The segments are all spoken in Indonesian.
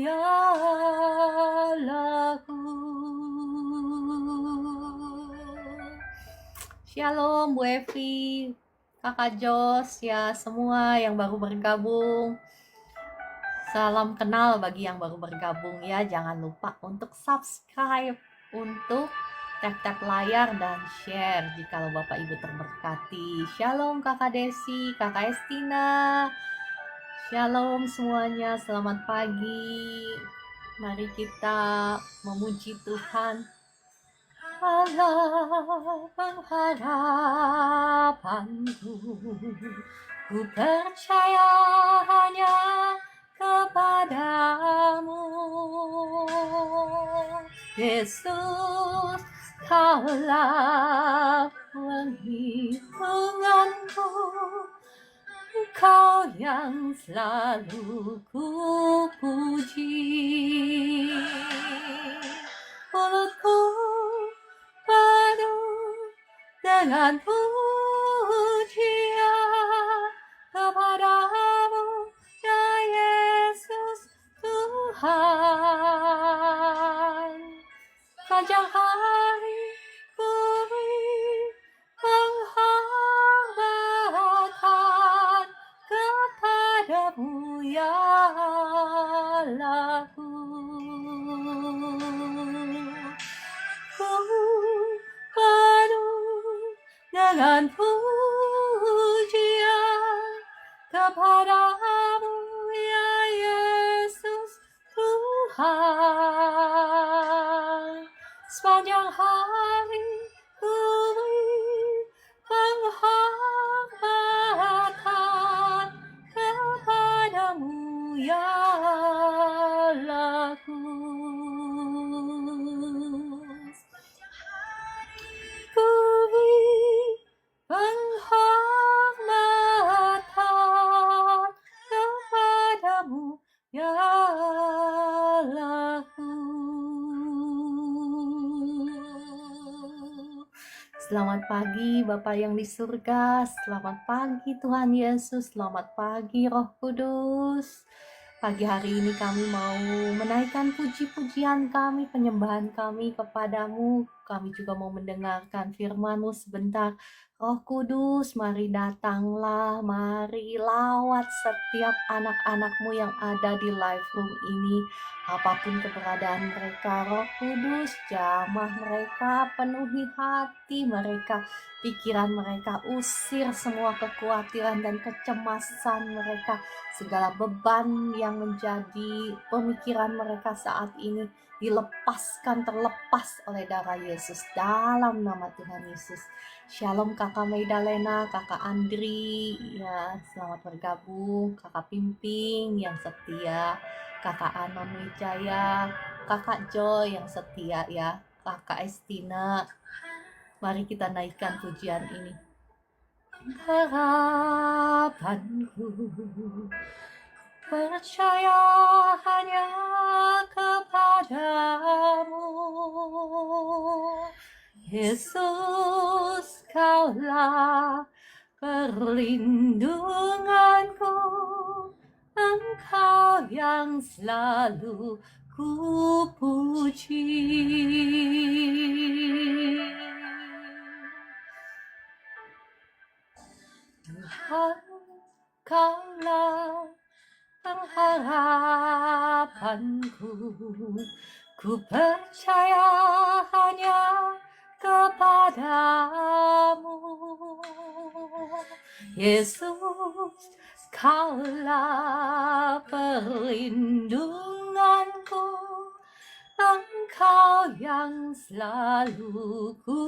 ya Allahku. Shalom Bu Evi, Kakak Jos, ya semua yang baru bergabung. Salam kenal bagi yang baru bergabung ya. Jangan lupa untuk subscribe, untuk tap-tap layar dan share jikalau Bapak Ibu terberkati. Shalom Kakak Desi, Kakak Estina. Shalom semuanya, selamat pagi. Mari kita memuji Tuhan. Allah pengharapanku, ku percaya hanya kepadamu. Yesus, Kaulah perlindunganku, Kau yang selalu ku puji. Mulutku penuh dengan pujian kepadamu, ya Yesus Tuhan. Sepanjang hari ku beri penghormatan kepadamu, ya Allahku. Ku penuh dengan pujian kepadamu, ya Yesus Tuhan. Sepanjang hari ku beri penghormatan kepadamu, ya Allahku. Ku beri penghormatan kepadamu, ya Allahku. Selamat pagi Bapak yang di surga, selamat pagi Tuhan Yesus, selamat pagi Roh Kudus. Pagi hari ini kami mau menaikkan puji-pujian kami, penyembahan kami kepadamu. Kami juga mau mendengarkan firman-Mu sebentar. Roh Kudus, mari datanglah, mari lawat setiap anak-anak-Mu yang ada di live room ini. Apapun keberadaan mereka, Roh Kudus, jamah mereka, penuhi hati mereka, pikiran mereka, usir semua kekhawatiran dan kecemasan mereka, segala beban yang menjadi pemikiran mereka saat ini dilepaskan, terlepas oleh darah Yesus dalam nama Tuhan Yesus. Shalom Kakak Maidalena, Kakak Andri, ya selamat bergabung, Kakak Pimping yang setia, Kakak Anon Wijaya, Kakak Joy yang setia ya, Kakak Estina. Mari kita naikkan pujian ini. Harapanku, percaya hanya kepadamu, Yesus, Kaulah perlindunganku, Engkau yang selalu ku puji. Tuhan, Kaulah pengharapanku, ku percaya hanya kepadamu, Yesus, Kaulah perlindunganku, Engkau yang selalu ku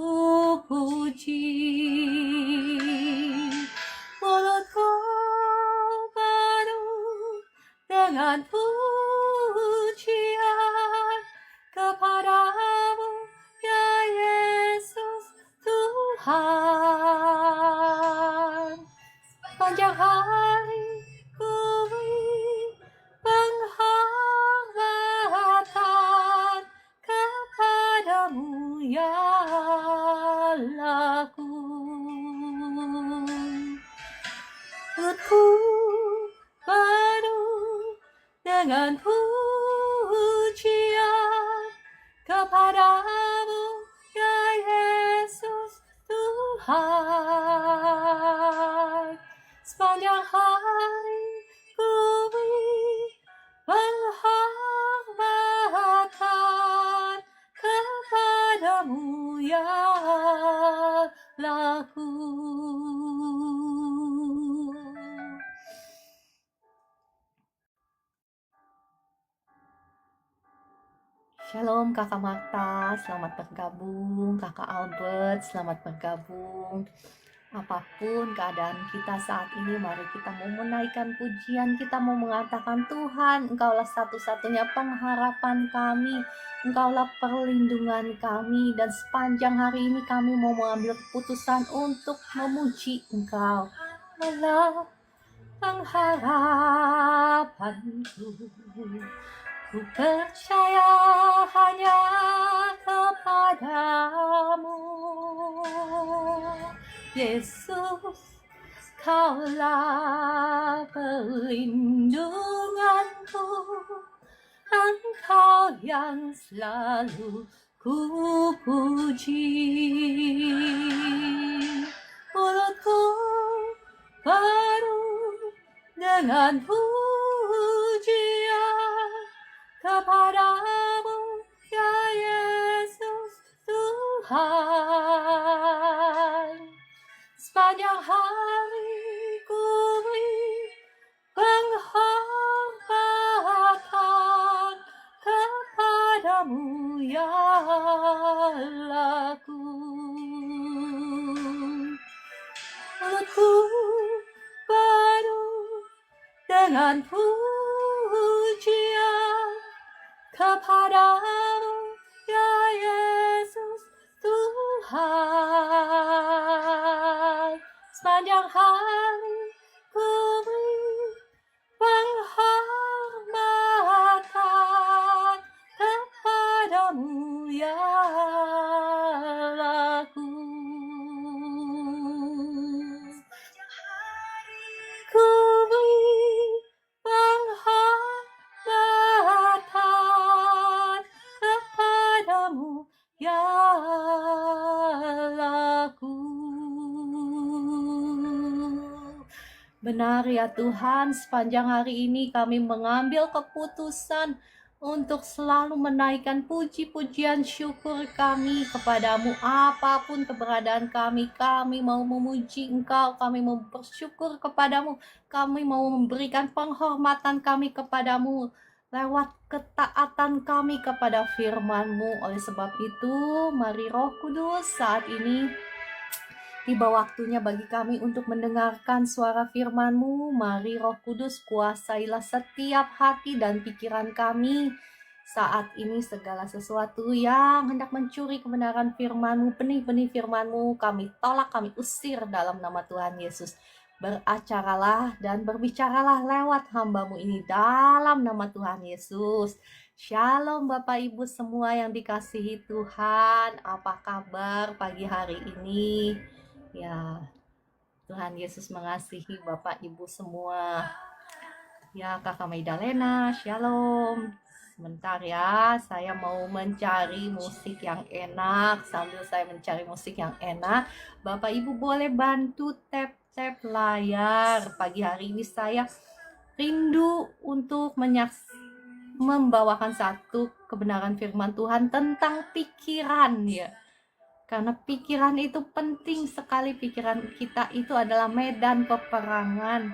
puji. Mulutku penuh dengan pujian kepadamu, ya Yesus Tuhan. Sepanjang hari ku beri penghormatan kepadamu, ya Allahku. Perutku penuh dengan pujian pujian kepadamu, ya Yesus Tuhan. Sepanjang hari ku beri penghormatan kepadamu, ya Allahku. Shalom Kakak Marta, selamat bergabung. Kakak Albert, selamat bergabung. Apapun keadaan kita saat ini, mari kita mau menaikkan pujian, kita mau mengatakan, Tuhan, Engkaulah satu-satunya pengharapan kami, Engkaulah perlindungan kami, dan sepanjang hari ini kami mau mengambil keputusan untuk memuji Engkau. Allah pengharapanku, ku percaya hanya kepadamu, Yesus, Kaulah perlindunganku, Engkau yang selalu ku puji. Mulutku penuh dengan pujian kepadamu, ya Yesus Tuhan. Sepanjang hari ku beri penghormatan kepadamu, ya Allahku. Mulutku penuh dengan pujian kepadamu, ya Yesus Tuhan. Sepanjang hari ku beri penghormatan kepadamu, ya Allahku. Ku beri penghormatan kepadamu, ya Allahku. Benar ya Tuhan, sepanjang hari ini kami mengambil keputusan untuk selalu menaikkan puji-pujian syukur kami kepadamu. Apapun keberadaan kami, kami mau memuji Engkau, kami mau bersyukur kepadamu, kami mau memberikan penghormatan kami kepadamu lewat ketaatan kami kepada firman-Mu. Oleh sebab itu, mari Roh Kudus saat ini tiba waktunya bagi kami untuk mendengarkan suara firman-Mu. Mari Roh Kudus kuasailah setiap hati dan pikiran kami saat ini. Segala sesuatu yang hendak mencuri kebenaran firman-Mu, benih-benih firman-Mu, kami tolak, kami usir dalam nama Tuhan Yesus. Beracaralah dan berbicaralah lewat hamba-Mu ini dalam nama Tuhan Yesus. Shalom Bapak Ibu semua yang dikasihi Tuhan. Apa kabar pagi hari ini? Ya, Tuhan Yesus mengasihi Bapak Ibu semua. Ya, Kakak Maidalena, shalom. Sebentar ya, saya mau mencari musik yang enak. Sambil saya mencari musik yang enak, Bapak Ibu boleh bantu tap-tap layar. Pagi hari ini saya rindu untuk membawakan satu kebenaran firman Tuhan tentang pikiran ya. Karena pikiran itu penting sekali. Pikiran kita itu adalah medan peperangan.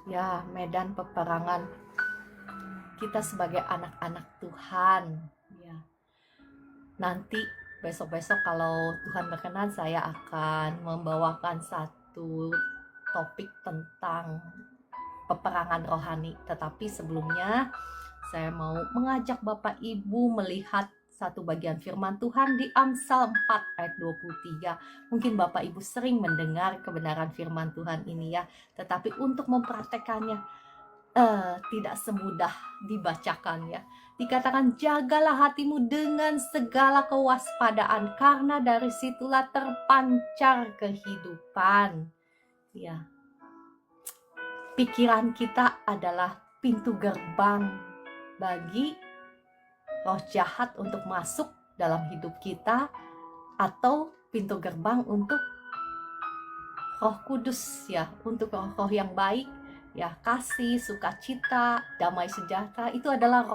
Ya, medan peperangan kita sebagai anak-anak Tuhan. Ya. Nanti besok-besok kalau Tuhan berkenan, saya akan membawakan satu topik tentang peperangan rohani. Tetapi sebelumnya saya mau mengajak Bapak Ibu melihat satu bagian firman Tuhan di Amsal 4 ayat 23. Mungkin Bapak Ibu sering mendengar kebenaran firman Tuhan ini ya, tetapi untuk mempraktekannya tidak semudah dibacakan ya. Dikatakan, jagalah hatimu dengan segala kewaspadaan, karena dari situlah terpancar kehidupan. Ya. Pikiran kita adalah pintu gerbang bagi roh jahat untuk masuk dalam hidup kita, atau pintu gerbang untuk Roh Kudus ya, untuk roh-roh yang baik ya, kasih, sukacita, damai sejahtera, itu adalah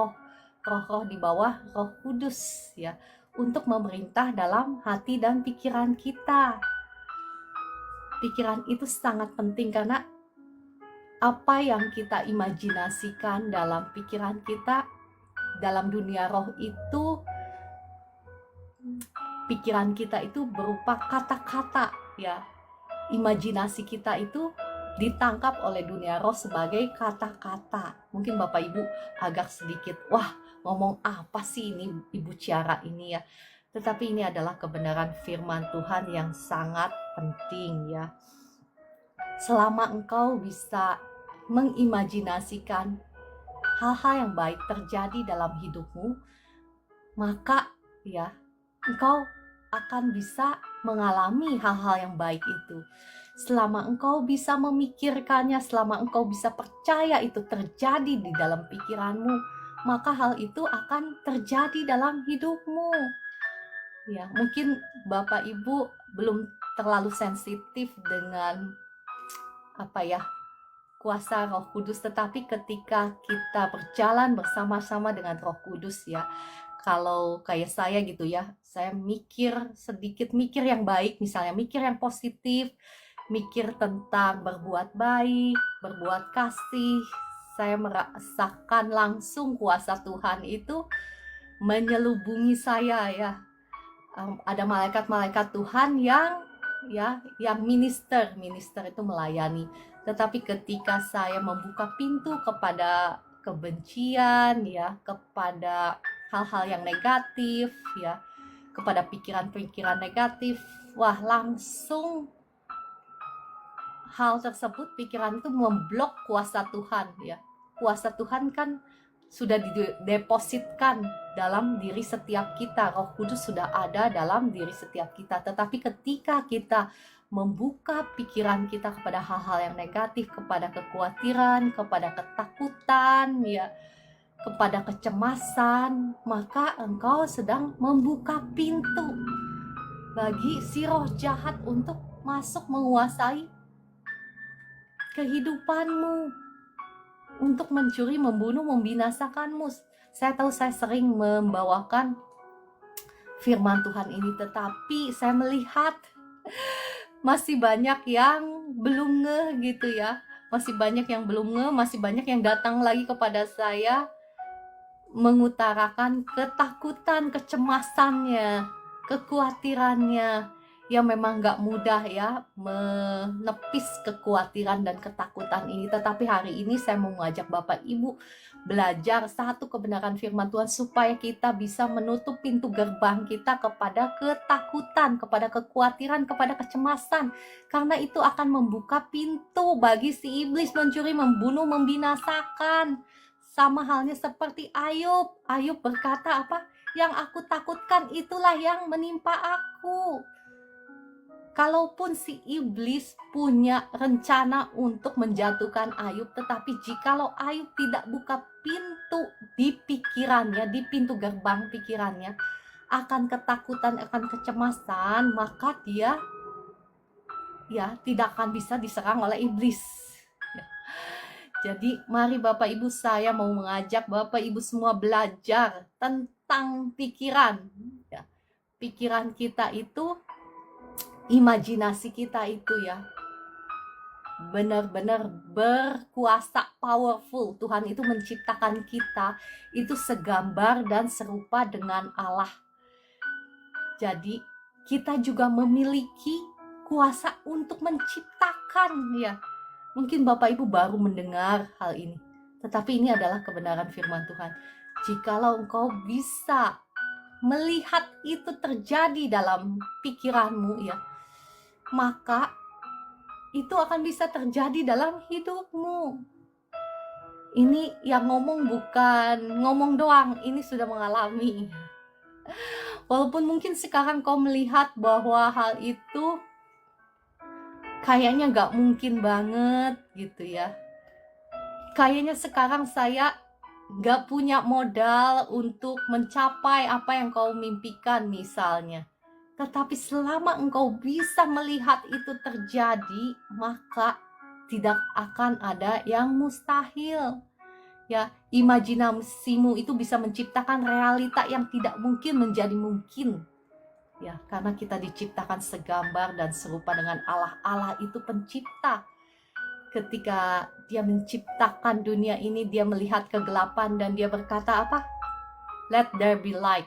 roh-roh di bawah Roh Kudus ya, untuk memerintah dalam hati dan pikiran kita. Pikiran itu sangat penting karena apa yang kita imajinasikan dalam pikiran kita, dalam dunia roh itu, pikiran kita itu berupa kata-kata ya. Imajinasi kita itu ditangkap oleh dunia roh sebagai kata-kata. Mungkin Bapak Ibu agak sedikit, wah, ngomong apa sih ini Ibu Ciara ini ya. Tetapi ini adalah kebenaran firman Tuhan yang sangat penting ya. Selama engkau bisa mengimajinasikan hal-hal yang baik terjadi dalam hidupmu, maka ya engkau akan bisa mengalami hal-hal yang baik itu. Selama engkau bisa memikirkannya, selama engkau bisa percaya itu terjadi di dalam pikiranmu, maka hal itu akan terjadi dalam hidupmu. Ya, mungkin Bapak Ibu belum terlalu sensitif dengan kuasa Roh Kudus, tetapi ketika kita berjalan bersama-sama dengan Roh Kudus ya, kalau kayak saya gitu ya, saya sedikit mikir yang baik, misalnya mikir yang positif, mikir tentang berbuat baik, berbuat kasih, saya merasakan langsung kuasa Tuhan itu menyelubungi saya ya. Ada malaikat-malaikat Tuhan yang minister itu melayani. Tetapi ketika saya membuka pintu kepada kebencian ya, kepada hal-hal yang negatif ya, kepada pikiran-pikiran negatif, wah, langsung hal tersebut, pikiran itu memblok kuasa Tuhan ya. Kuasa Tuhan kan sudah didepositkan dalam diri setiap kita. Roh Kudus sudah ada dalam diri setiap kita. Tetapi ketika kita membuka pikiran kita kepada hal-hal yang negatif, kepada kekhawatiran, kepada ketakutan ya, kepada kecemasan, maka engkau sedang membuka pintu bagi si roh jahat untuk masuk menguasai kehidupanmu, untuk mencuri, membunuh, membinasakanmu. Saya tahu saya sering membawakan firman Tuhan ini, tetapi saya melihat masih banyak yang belum ngeh gitu ya. Masih banyak yang belum ngeh, masih banyak yang datang lagi kepada saya mengutarakan ketakutan, kecemasannya, kekhawatirannya, yang memang gak mudah ya menepis kekhawatiran dan ketakutan ini. Tetapi hari ini saya mau mengajak Bapak Ibu belajar satu kebenaran firman Tuhan supaya kita bisa menutup pintu gerbang kita kepada ketakutan, kepada kekhawatiran, kepada kecemasan. Karena itu akan membuka pintu bagi si iblis mencuri, membunuh, membinasakan. Sama halnya seperti Ayub. Ayub berkata apa? Yang aku takutkan itulah yang menimpa aku. Kalaupun si iblis punya rencana untuk menjatuhkan Ayub, tetapi jikalau Ayub tidak buka pintu di pikirannya, di pintu gerbang pikirannya, akan ketakutan, akan kecemasan, maka dia ya tidak akan bisa diserang oleh iblis. Jadi mari Bapak Ibu, saya mau mengajak Bapak Ibu semua belajar tentang pikiran ya. Pikiran kita itu, imajinasi kita itu ya, benar-benar berkuasa, powerful. Tuhan itu menciptakan kita itu segambar dan serupa dengan Allah. Jadi kita juga memiliki kuasa untuk menciptakan ya. Mungkin Bapak Ibu baru mendengar hal ini, tetapi ini adalah kebenaran firman Tuhan. Jikalau engkau bisa melihat itu terjadi dalam pikiranmu ya, maka itu akan bisa terjadi dalam hidupmu. Ini yang ngomong bukan ngomong doang, ini sudah mengalami. Walaupun mungkin sekarang kau melihat bahwa hal itu kayaknya gak mungkin banget gitu ya. kayaknya sekarang saya gak punya modal untuk mencapai apa yang kau mimpikan misalnya. Tetapi selama engkau bisa melihat itu terjadi, maka tidak akan ada yang mustahil. Ya, imajinasimu itu bisa menciptakan realita yang tidak mungkin menjadi mungkin. Ya, karena kita diciptakan segambar dan serupa dengan Allah. Allah itu pencipta. Ketika dia menciptakan dunia ini, dia melihat kegelapan dan dia berkata apa? Let there be light.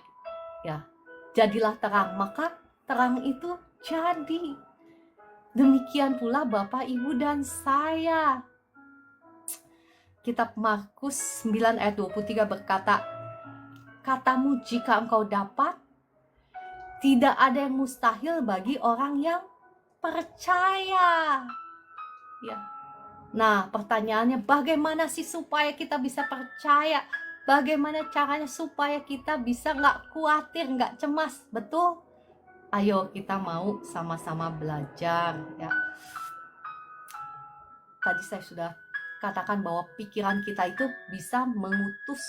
Ya, jadilah terang. Maka terang itu jadi. Demikian pula Bapak, Ibu, dan saya. Kitab Markus 9 ayat 23 berkata, katamu jika engkau dapat, tidak ada yang mustahil bagi orang yang percaya. Ya. Nah, pertanyaannya bagaimana sih supaya kita bisa percaya? Bagaimana caranya supaya kita bisa nggak khawatir, nggak cemas? Betul? Ayo kita mau sama-sama belajar ya. Tadi saya sudah katakan bahwa pikiran kita itu bisa mengutus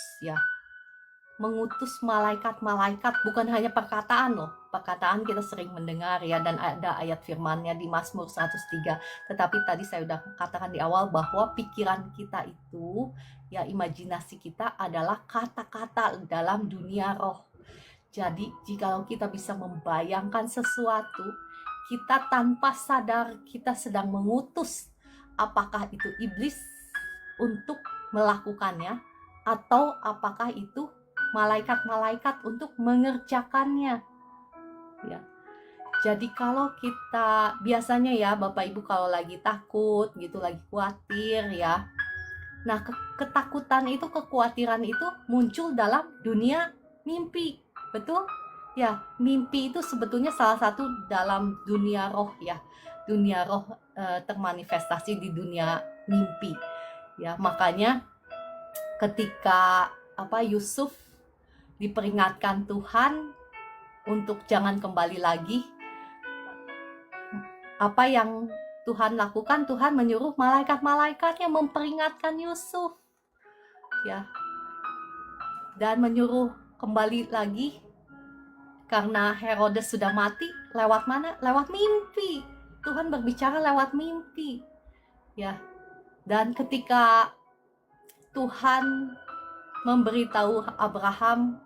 malaikat-malaikat, bukan hanya perkataan loh. Perkataan kita sering mendengar ya, dan ada ayat firmannya di Mazmur 103. Tetapi tadi saya sudah katakan di awal bahwa pikiran kita itu, ya imajinasi kita adalah kata-kata dalam dunia roh. Jadi jikalau kita bisa membayangkan sesuatu, kita tanpa sadar kita sedang mengutus, apakah itu iblis untuk melakukannya, atau apakah itu malaikat-malaikat untuk mengerjakannya. Ya. Jadi kalau kita biasanya ya Bapak Ibu kalau lagi takut gitu, lagi khawatir ya. Nah, ketakutan itu, kekhawatiran itu muncul dalam dunia mimpi. Betul? Ya, mimpi itu sebetulnya salah satu dalam dunia roh ya. Dunia roh termanifestasi di dunia mimpi. Ya, makanya ketika Yusuf diperingatkan Tuhan untuk jangan kembali lagi, apa yang Tuhan lakukan? Tuhan menyuruh malaikat-malaikatnya memperingatkan Yusuf, ya, dan menyuruh kembali lagi karena Herodes sudah mati. Lewat mana? Lewat mimpi. Tuhan berbicara lewat mimpi, ya. Dan ketika Tuhan memberitahu Abraham,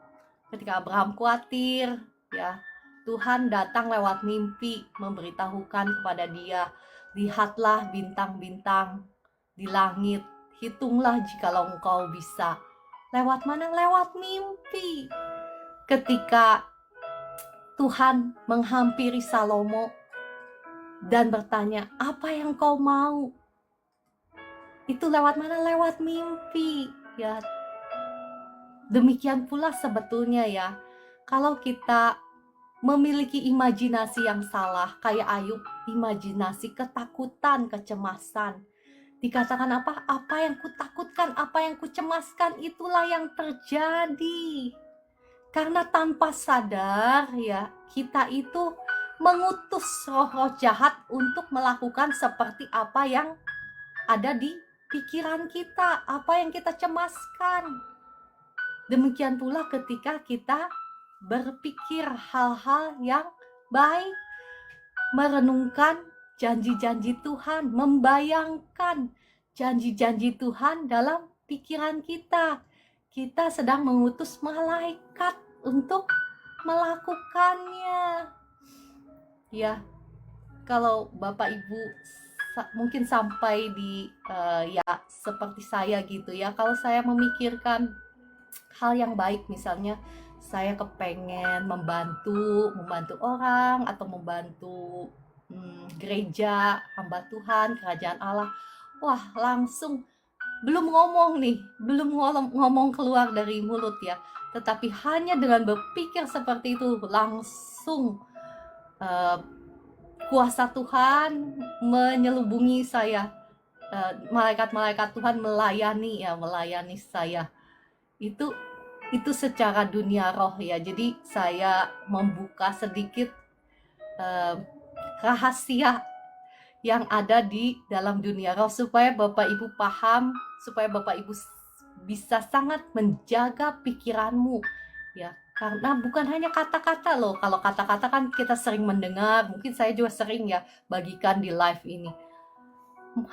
ketika Abraham khawatir, ya, Tuhan datang lewat mimpi memberitahukan kepada dia, lihatlah bintang-bintang di langit, hitunglah jikalau engkau bisa. Lewat mana? Lewat mimpi. Ketika Tuhan menghampiri Salomo dan bertanya, apa yang kau mau? Itu lewat mana? Lewat mimpi, ya. Demikian pula sebetulnya ya, kalau kita memiliki imajinasi yang salah, kayak Ayub, imajinasi ketakutan, kecemasan. Dikatakan apa? Apa yang kutakutkan, apa yang kucemaskan, itulah yang terjadi. Karena tanpa sadar ya, kita itu mengutus roh-roh jahat untuk melakukan seperti apa yang ada di pikiran kita, apa yang kita cemaskan. Demikian pula ketika kita berpikir hal-hal yang baik, merenungkan janji-janji Tuhan, membayangkan janji-janji Tuhan dalam pikiran kita. Kita sedang mengutus malaikat untuk melakukannya. Ya, kalau Bapak Ibu mungkin sampai di ya seperti saya gitu ya, kalau saya memikirkan hal yang baik, misalnya saya kepengen membantu orang atau membantu gereja, hamba Tuhan, kerajaan Allah, wah langsung belum ngomong keluar dari mulut ya, tetapi hanya dengan berpikir seperti itu langsung kuasa Tuhan menyelubungi saya, malaikat-malaikat Tuhan melayani saya. Itu secara dunia roh ya. Jadi saya membuka sedikit rahasia yang ada di dalam dunia roh, supaya Bapak Ibu paham, supaya Bapak Ibu bisa sangat menjaga pikiranmu, ya. Karena bukan hanya kata-kata loh. Kalau kata-kata kan kita sering mendengar, mungkin saya juga sering ya bagikan di live ini.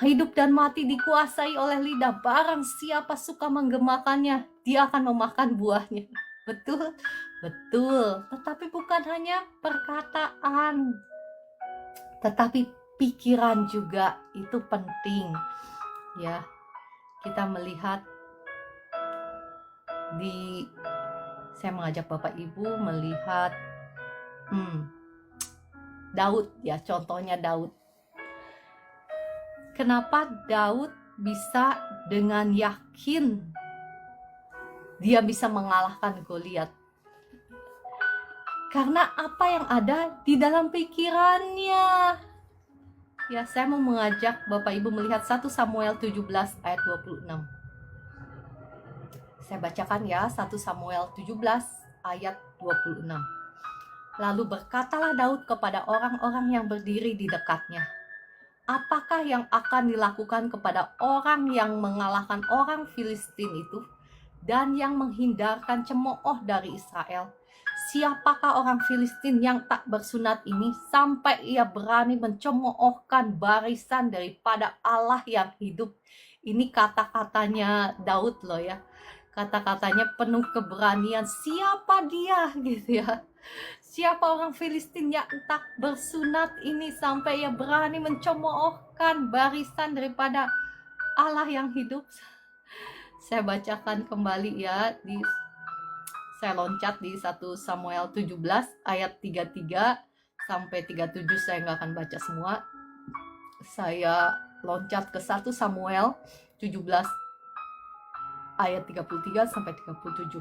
Hidup dan mati dikuasai oleh lidah. Barang siapa suka menggemakannya, dia akan memakan buahnya. Betul? Betul. Tetapi bukan hanya perkataan, tetapi pikiran juga itu penting. Ya, kita melihat saya mengajak Bapak Ibu melihat Daud, ya, contohnya Daud. Kenapa Daud bisa dengan yakin dia bisa mengalahkan Goliat? Karena apa yang ada di dalam pikirannya. Ya, saya mau mengajak Bapak Ibu melihat 1 Samuel 17 ayat 26. Saya bacakan ya, 1 Samuel 17 ayat 26. Lalu berkatalah Daud kepada orang-orang yang berdiri di dekatnya, apakah yang akan dilakukan kepada orang yang mengalahkan orang Filistin itu dan yang menghindarkan cemooh dari Israel? Siapakah orang Filistin yang tak bersunat ini sampai ia berani mencemoohkan barisan daripada Allah yang hidup? Ini kata-katanya Daud loh ya. Kata-katanya penuh keberanian. Siapa dia gitu ya? Siapa orang Filistin yang tak bersunat ini sampai ia berani mencemoohkan barisan daripada Allah yang hidup? Saya bacakan kembali ya, saya loncat di 1 Samuel 17 ayat 33 sampai 37. Saya nggak akan baca semua. Saya loncat ke 1 Samuel 17 ayat 33 sampai 37.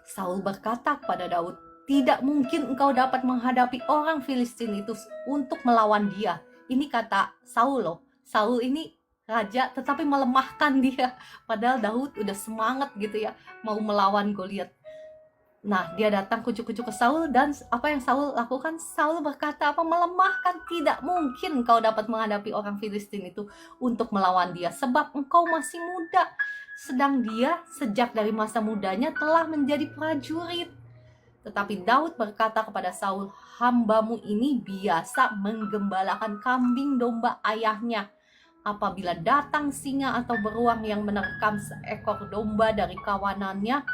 Saul berkata kepada Daud, tidak mungkin engkau dapat menghadapi orang Filistin itu untuk melawan dia. Ini kata Saul loh. Saul ini raja tetapi melemahkan dia. Padahal Daud udah semangat gitu ya, mau melawan Goliat. Nah, dia datang kucuk-kucuk ke Saul, dan apa yang Saul lakukan? Saul berkata apa? Melemahkan. Tidak mungkin engkau dapat menghadapi orang Filistin itu untuk melawan dia, sebab engkau masih muda, sedang dia sejak dari masa mudanya telah menjadi prajurit. Tetapi Daud berkata kepada Saul, hambamu ini biasa menggembalakan kambing domba ayahnya. Apabila datang singa atau beruang yang menerkam seekor domba dari kawanannya,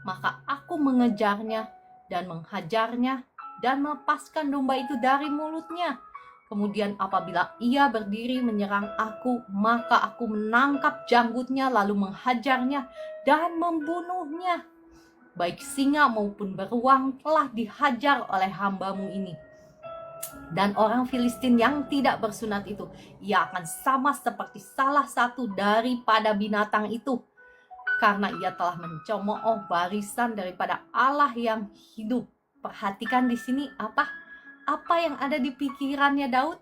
maka aku mengejarnya dan menghajarnya dan melepaskan domba itu dari mulutnya. Kemudian apabila ia berdiri menyerang aku, maka aku menangkap janggutnya lalu menghajarnya dan membunuhnya. Baik singa maupun beruang telah dihajar oleh hambamu ini. Dan orang Filistin yang tidak bersunat itu, ia akan sama seperti salah satu daripada binatang itu, karena ia telah mencemooh barisan daripada Allah yang hidup. Perhatikan di sini apa yang ada di pikirannya Daud?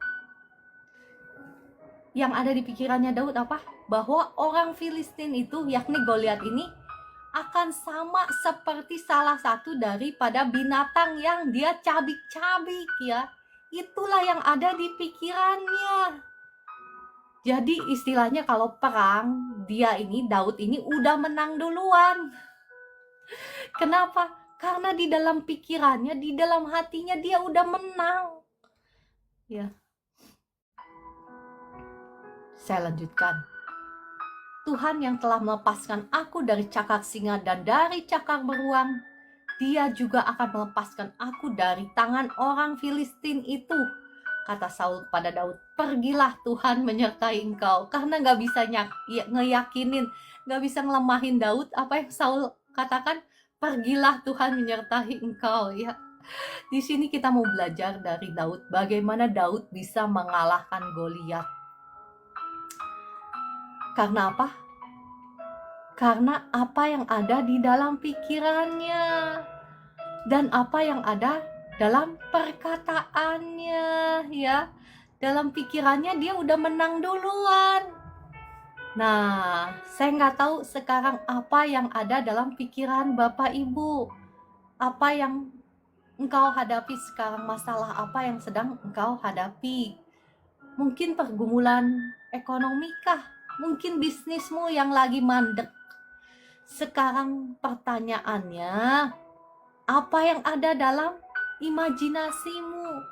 Yang ada di pikirannya Daud apa? Bahwa orang Filistin itu, yakni Goliat ini, akan sama seperti salah satu daripada binatang yang dia cabik-cabik ya. Itulah yang ada di pikirannya. Jadi istilahnya kalau perang, Daud ini udah menang duluan. Kenapa? Karena di dalam pikirannya, di dalam hatinya dia udah menang. Ya. Saya lanjutkan. Tuhan yang telah melepaskan aku dari cakar singa dan dari cakar beruang, dia juga akan melepaskan aku dari tangan orang Filistin itu. Kata Saul kepada Daud, pergilah, Tuhan menyertai engkau. Karena gak bisa ngeyakinin, gak bisa ngelemahin Daud. Apa yang Saul katakan? Pergilah, Tuhan menyertai engkau. Ya, di sini kita mau belajar dari Daud, bagaimana Daud bisa mengalahkan Goliat. Karena apa? Karena apa yang ada di dalam pikirannya dan apa yang ada dalam perkataannya ya. Dalam pikirannya dia udah menang duluan. Nah, saya nggak tahu sekarang apa yang ada dalam pikiran Bapak Ibu. Apa yang engkau hadapi sekarang, masalah apa yang sedang engkau hadapi. Mungkin pergumulan ekonomi kah? Mungkin bisnismu yang lagi mandek. Sekarang pertanyaannya, apa yang ada dalam imajinasimu?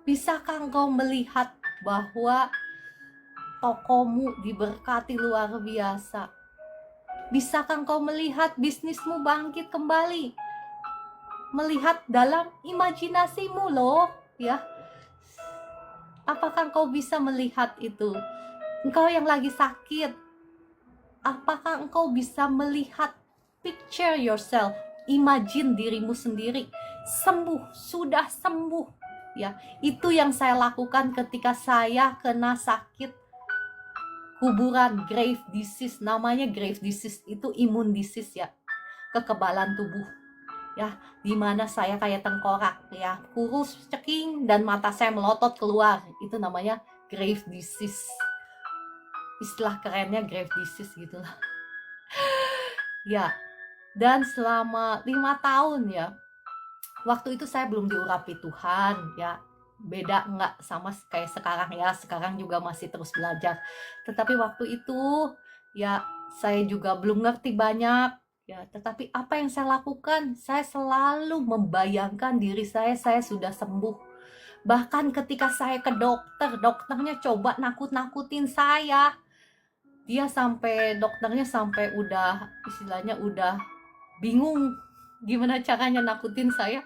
Bisakah engkau melihat bahwa tokomu diberkati luar biasa? Bisakah engkau melihat bisnismu bangkit kembali? Melihat dalam imajinasimu loh, ya. Apakah engkau bisa melihat itu? Engkau yang lagi sakit, apakah engkau bisa melihat, picture yourself, imagine dirimu sendiri sembuh, sudah sembuh, ya. Itu yang saya lakukan ketika saya kena sakit kuburan, grave disease. Namanya grave disease itu imun disease, ya, kekebalan tubuh, ya, dimana saya kayak tengkorak, ya, kurus ceking dan mata saya melotot keluar. Itu namanya grave disease, istilah kerennya grave disease gitulah. Ya, dan selama 5 tahun, ya, waktu itu saya belum diurapi Tuhan, ya, beda nggak sama kayak sekarang, ya. Sekarang juga masih terus belajar, tetapi waktu itu, ya, saya juga belum ngerti banyak, ya. Tetapi apa yang saya lakukan, saya selalu membayangkan diri saya sudah sembuh. Bahkan ketika saya ke dokter, dokternya coba nakut-nakutin saya. Dokternya sampai udah, istilahnya udah bingung gimana caranya nakutin saya.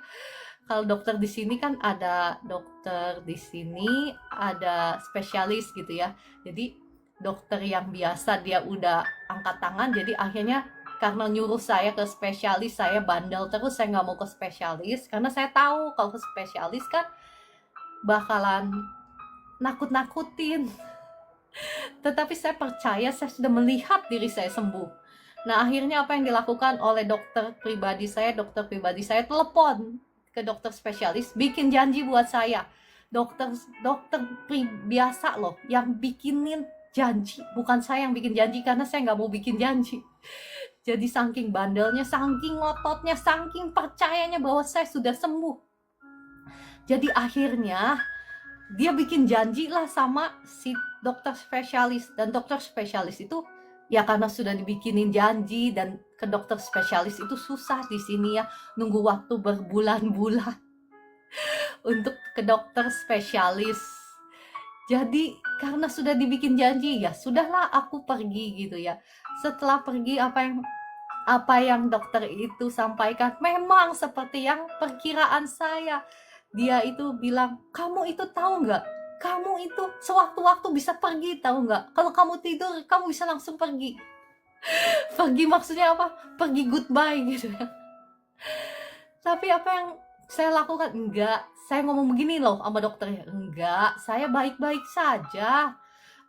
Kalau dokter di sini kan ada dokter di sini, ada spesialis gitu ya. Jadi dokter yang biasa dia udah angkat tangan, jadi akhirnya karena nyuruh saya ke spesialis, saya bandel terus, saya nggak mau ke spesialis karena saya tahu kalau ke spesialis kan bakalan nakut-nakutin. Tetapi saya percaya saya sudah melihat diri saya sembuh. Nah, akhirnya apa yang dilakukan oleh dokter pribadi saya telepon ke dokter spesialis, bikin janji buat saya. Dokter biasa loh yang bikinin janji, bukan saya yang bikin janji karena saya nggak mau bikin janji. Jadi saking bandelnya, saking ngototnya, saking percayanya bahwa saya sudah sembuh. Jadi akhirnya dia bikin janji lah sama si dokter spesialis, dan dokter spesialis itu ya karena sudah dibikinin janji, dan ke dokter spesialis itu susah di sini ya, nunggu waktu berbulan-bulan untuk ke dokter spesialis. Jadi karena sudah dibikin janji, ya sudahlah aku pergi gitu ya. Setelah pergi, apa yang dokter itu sampaikan memang seperti yang perkiraan saya. Dia itu bilang, kamu itu tahu nggak? Kamu itu sewaktu-waktu bisa pergi, tahu nggak? Kalau kamu tidur, kamu bisa langsung pergi. Pergi maksudnya apa? Pergi goodbye gitu. Tapi apa yang saya lakukan? Enggak. Saya ngomong begini loh sama dokternya. Enggak, saya baik-baik saja.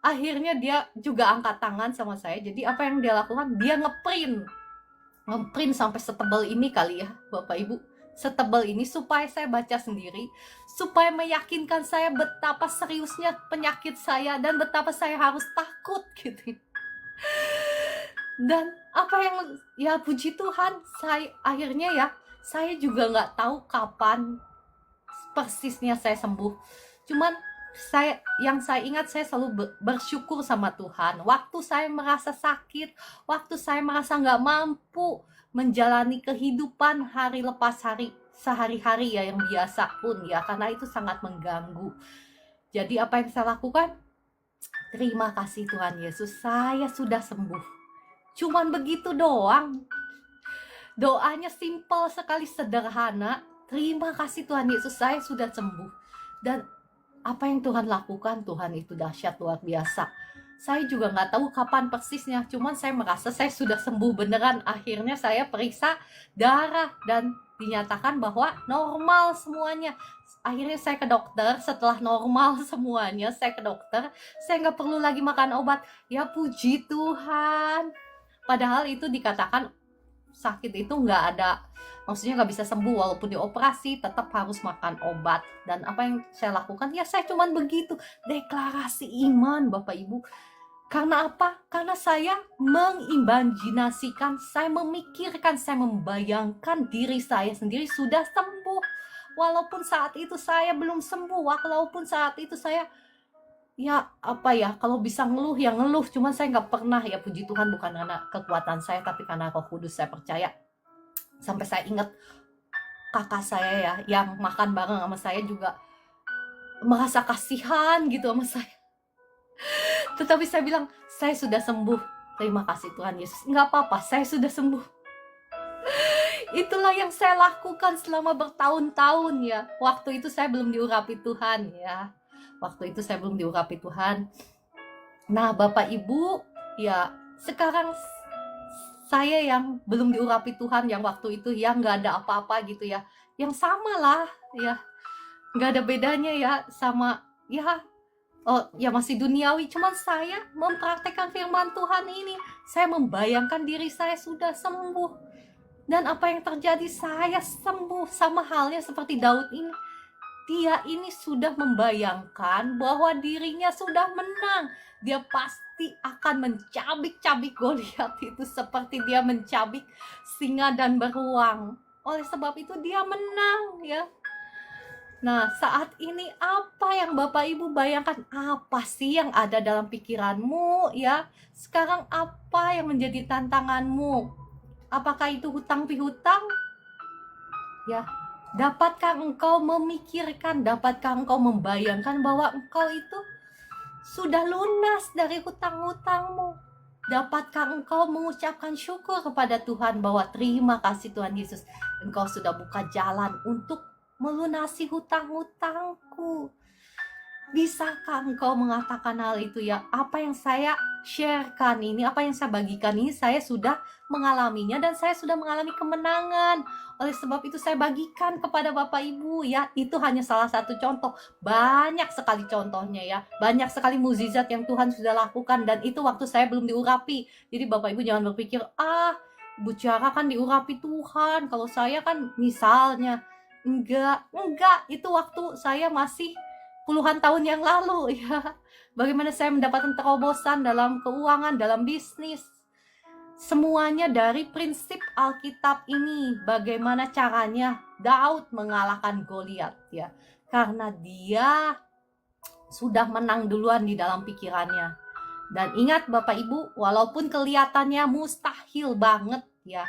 Akhirnya dia juga angkat tangan sama saya. Jadi apa yang dia lakukan? Dia ngeprint sampai setebal ini kali ya, Bapak Ibu. Setebal ini supaya saya baca sendiri, supaya meyakinkan saya betapa seriusnya penyakit saya dan betapa saya harus takut gitu. Dan apa yang, ya puji Tuhan, saya juga nggak tahu kapan persisnya saya sembuh. Cuman yang saya ingat, saya selalu bersyukur sama Tuhan. Waktu saya merasa sakit, waktu saya merasa nggak mampu menjalani kehidupan hari lepas hari, sehari-hari ya yang biasa pun ya, karena itu sangat mengganggu. Jadi apa yang saya lakukan? Terima kasih Tuhan Yesus, saya sudah sembuh. Cuman begitu doang. Doanya simpel sekali, sederhana. Terima kasih Tuhan Yesus, saya sudah sembuh. Dan apa yang Tuhan lakukan, Tuhan itu dahsyat luar biasa. Saya juga nggak tahu kapan persisnya, cuman saya merasa saya sudah sembuh beneran. Akhirnya saya periksa darah dan dinyatakan bahwa normal semuanya. Akhirnya saya ke dokter, setelah normal semuanya, saya ke dokter. Saya nggak perlu lagi makan obat. Ya puji Tuhan. Padahal itu dikatakan sakit itu nggak ada, maksudnya nggak bisa sembuh walaupun dioperasi, tetap harus makan obat. Dan apa yang saya lakukan, ya saya cuman begitu, deklarasi iman Bapak Ibu. Karena apa? Karena saya mengimajinasikan, saya memikirkan, saya membayangkan diri saya sendiri sudah sembuh. Walaupun saat itu saya belum sembuh, walaupun saat itu saya ya apa ya, kalau bisa ngeluh ya ngeluh, cuman saya nggak pernah, ya puji Tuhan, bukan karena kekuatan saya tapi karena Roh Kudus, saya percaya. Sampai saya ingat kakak saya ya, yang makan bareng sama saya juga merasa kasihan gitu sama saya. Tetapi saya bilang, saya sudah sembuh. Terima kasih Tuhan Yesus. Nggak apa-apa, saya sudah sembuh. Itulah yang saya lakukan selama bertahun-tahun ya. Waktu itu saya belum diurapi Tuhan ya. Waktu itu saya belum diurapi Tuhan. Nah, Bapak Ibu, ya sekarang saya yang belum diurapi Tuhan, yang waktu itu ya nggak ada apa-apa gitu ya. Yang sama lah ya. Nggak ada bedanya ya sama ya. Oh ya masih duniawi, cuman saya mempraktekkan firman Tuhan ini. Saya membayangkan diri saya sudah sembuh. Dan apa yang terjadi, saya sembuh. Sama halnya seperti Daud ini. Dia ini sudah membayangkan bahwa dirinya sudah menang. Dia pasti akan mencabik-cabik Goliat itu seperti dia mencabik singa dan beruang. Oleh sebab itu dia menang ya. Nah, saat ini apa yang Bapak Ibu bayangkan? Apa sih yang ada dalam pikiranmu ya? Sekarang apa yang menjadi tantanganmu? Apakah itu hutang pihutang? Ya, dapatkah engkau memikirkan, dapatkah engkau membayangkan bahwa engkau itu sudah lunas dari hutang-hutangmu? Dapatkah engkau mengucapkan syukur kepada Tuhan bahwa terima kasih Tuhan Yesus, engkau sudah buka jalan untuk melunasi hutang-hutangku? Bisakah engkau mengatakan hal itu ya? Apa yang saya sharekan ini, apa yang saya bagikan ini, saya sudah mengalaminya dan saya sudah mengalami kemenangan. Oleh sebab itu saya bagikan kepada Bapak Ibu ya. Itu hanya salah satu contoh. Banyak sekali contohnya ya. Banyak sekali mukjizat yang Tuhan sudah lakukan dan itu waktu saya belum diurapi. Jadi Bapak Ibu jangan berpikir, Bu Ciara kan diurapi Tuhan. Kalau saya kan misalnya enggak, itu waktu saya masih puluhan tahun yang lalu ya. Bagaimana saya mendapatkan terobosan dalam keuangan, dalam bisnis. Semuanya dari prinsip Alkitab ini. Bagaimana caranya Daud mengalahkan Goliat ya. Karena dia sudah menang duluan di dalam pikirannya. Dan ingat Bapak Ibu, walaupun kelihatannya mustahil banget ya,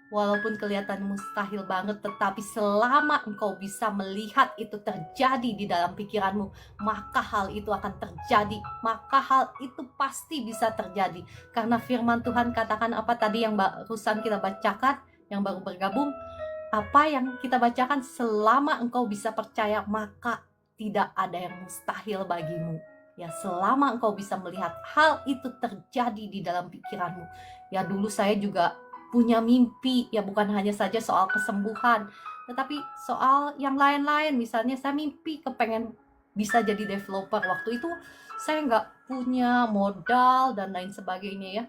walaupun kelihatan mustahil banget, tetapi selama engkau bisa melihat itu terjadi di dalam pikiranmu, maka hal itu akan terjadi. Maka hal itu pasti bisa terjadi. Karena firman Tuhan katakan apa tadi yang barusan kita bacakan, yang baru bergabung, apa yang kita bacakan, selama engkau bisa percaya, maka tidak ada yang mustahil bagimu. Ya, selama engkau bisa melihat hal itu terjadi di dalam pikiranmu. Ya, dulu saya juga punya mimpi, ya bukan hanya saja soal kesembuhan, tetapi soal yang lain-lain. Misalnya saya mimpi kepengen bisa jadi developer. Waktu itu saya nggak punya modal dan lain sebagainya ya.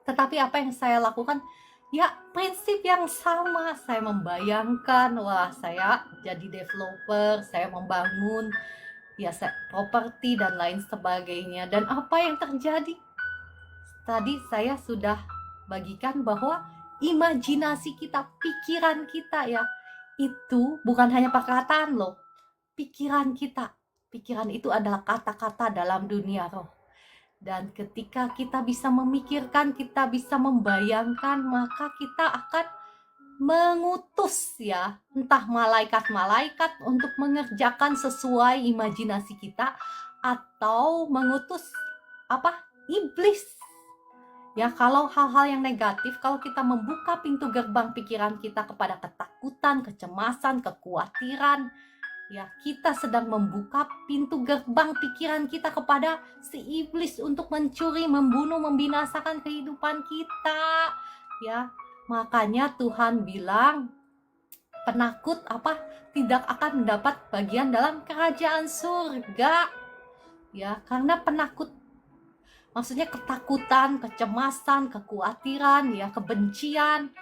Tetapi apa yang saya lakukan, ya prinsip yang sama. Saya membayangkan, wah saya jadi developer, saya membangun ya properti dan lain sebagainya. Dan apa yang terjadi? Tadi saya sudah bagikan bahwa imajinasi kita, pikiran kita ya, itu bukan hanya perkataan loh. Pikiran kita. Pikiran itu adalah kata-kata dalam dunia roh. Dan ketika kita bisa memikirkan, kita bisa membayangkan, maka kita akan mengutus ya, entah malaikat-malaikat untuk mengerjakan sesuai imajinasi kita, atau mengutus iblis ya. Kalau hal-hal yang negatif, kalau kita membuka pintu gerbang pikiran kita kepada ketakutan, kecemasan, kekhawatiran, ya kita sedang membuka pintu gerbang pikiran kita kepada si iblis untuk mencuri, membunuh, membinasakan kehidupan kita ya. Makanya Tuhan bilang, penakut tidak akan mendapat bagian dalam kerajaan surga ya. Karena penakut, maksudnya ketakutan, kecemasan, kekhawatiran ya, kebencian,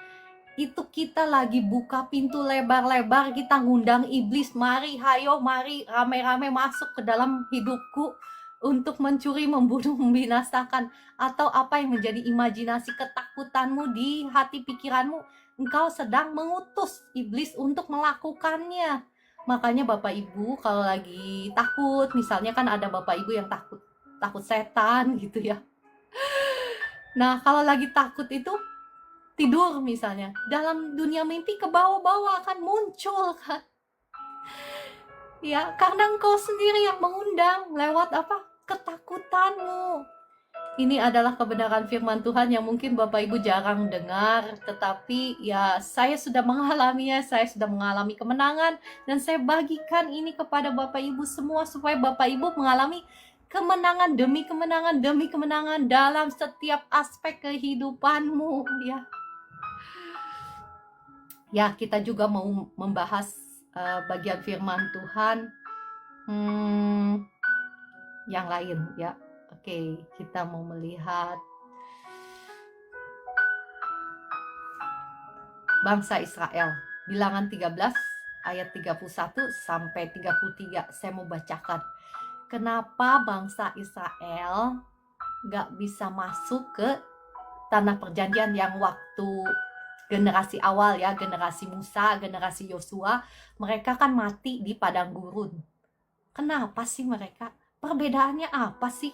itu kita lagi buka pintu lebar-lebar, kita ngundang iblis, mari, hayo, mari rame-rame masuk ke dalam hidupku untuk mencuri, membunuh, membinasakan, atau apa yang menjadi imajinasi ketakutanmu di hati pikiranmu, engkau sedang mengutus iblis untuk melakukannya. Makanya Bapak Ibu kalau lagi takut, misalnya kan ada Bapak Ibu yang takut setan gitu ya. Nah, kalau lagi takut itu tidur misalnya, dalam dunia mimpi ke bawah-bawah akan muncul kan. Ya, karena engkau sendiri yang mengundang lewat apa? Ketakutanmu. Ini adalah kebenaran firman Tuhan yang mungkin Bapak Ibu jarang dengar, tetapi ya saya sudah mengalaminya, saya sudah mengalami kemenangan, dan saya bagikan ini kepada Bapak Ibu semua supaya Bapak Ibu mengalami kemenangan demi kemenangan demi kemenangan dalam setiap aspek kehidupanmu ya. Ya, kita juga mau membahas bagian firman Tuhan yang lain ya. Oke, kita mau melihat bangsa Israel. Bilangan 13 ayat 31 sampai 33. Saya mau bacakan. Kenapa bangsa Israel gak bisa masuk ke tanah perjanjian yang waktu generasi awal ya, generasi Musa, generasi Yosua, mereka kan mati di padang gurun. Kenapa sih mereka? Perbedaannya apa sih?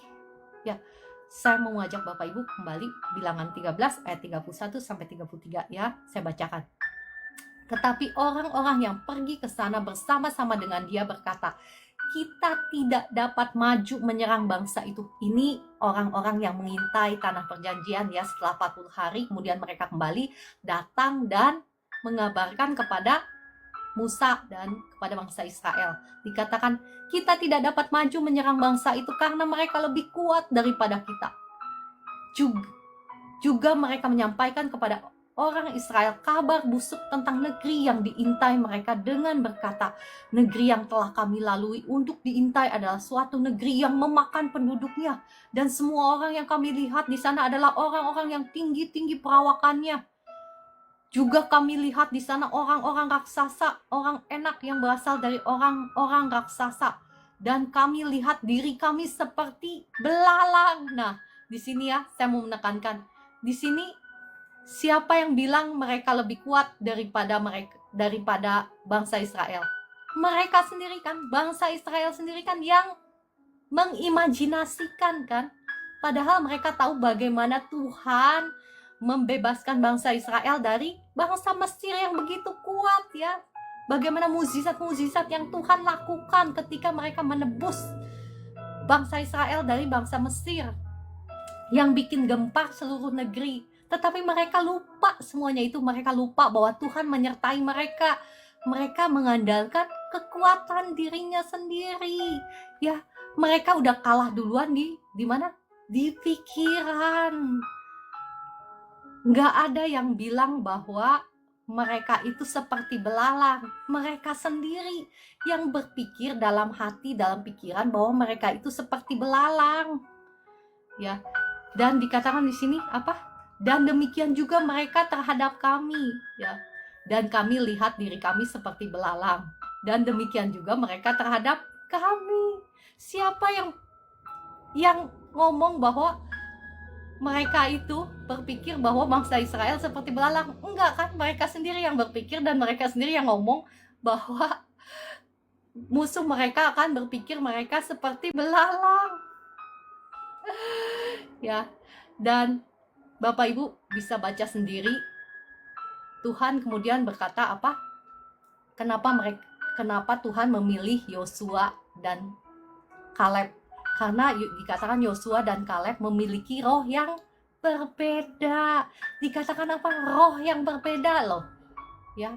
Ya, saya mau ngajak Bapak Ibu kembali Bilangan 13 ayat 31 sampai 33 ya, saya bacakan. Tetapi orang-orang yang pergi ke sana bersama-sama dengan dia berkata, kita tidak dapat maju menyerang bangsa itu. Ini orang-orang yang mengintai tanah perjanjian ya, setelah 40 hari kemudian mereka kembali datang dan mengabarkan kepada Musa dan kepada bangsa Israel. Dikatakan, kita tidak dapat maju menyerang bangsa itu karena mereka lebih kuat daripada kita. Juga mereka menyampaikan kepada orang Israel kabar busuk tentang negeri yang diintai mereka dengan berkata, negeri yang telah kami lalui untuk diintai adalah suatu negeri yang memakan penduduknya, dan semua orang yang kami lihat di sana adalah orang-orang yang tinggi-tinggi perawakannya. Juga kami lihat di sana orang-orang raksasa, orang enak yang berasal dari orang-orang raksasa, dan kami lihat diri kami seperti belalang. Nah, di sini ya saya mau menekankan, di sini siapa yang bilang mereka lebih kuat daripada bangsa Israel? Mereka sendiri kan, bangsa Israel sendiri kan yang mengimajinasikan kan. Padahal mereka tahu bagaimana Tuhan membebaskan bangsa Israel dari bangsa Mesir yang begitu kuat ya. Bagaimana mukjizat-mukjizat yang Tuhan lakukan ketika mereka menebus bangsa Israel dari bangsa Mesir yang bikin gempar seluruh negeri. Tetapi mereka lupa semuanya itu. Mereka lupa bahwa Tuhan menyertai mereka. Mereka mengandalkan kekuatan dirinya sendiri. Ya, mereka udah kalah duluan di mana? Di pikiran. Nggak ada yang bilang bahwa mereka itu seperti belalang. Mereka sendiri yang berpikir dalam hati, dalam pikiran bahwa mereka itu seperti belalang. Ya. Dan dikatakan di sini apa? Dan demikian juga mereka terhadap kami, ya. Dan kami lihat diri kami seperti belalang. Dan demikian juga mereka terhadap kami. Siapa yang ngomong bahwa mereka itu berpikir bahwa bangsa Israel seperti belalang? Enggak kan? Mereka sendiri yang berpikir dan mereka sendiri yang ngomong bahwa musuh mereka akan berpikir mereka seperti belalang. Ya. Dan Bapak Ibu bisa baca sendiri. Tuhan kemudian berkata apa? Kenapa Tuhan memilih Yosua dan Kaleb? Karena dikatakan Yosua dan Kaleb memiliki roh yang berbeda. Dikatakan apa? Roh yang berbeda loh. Ya.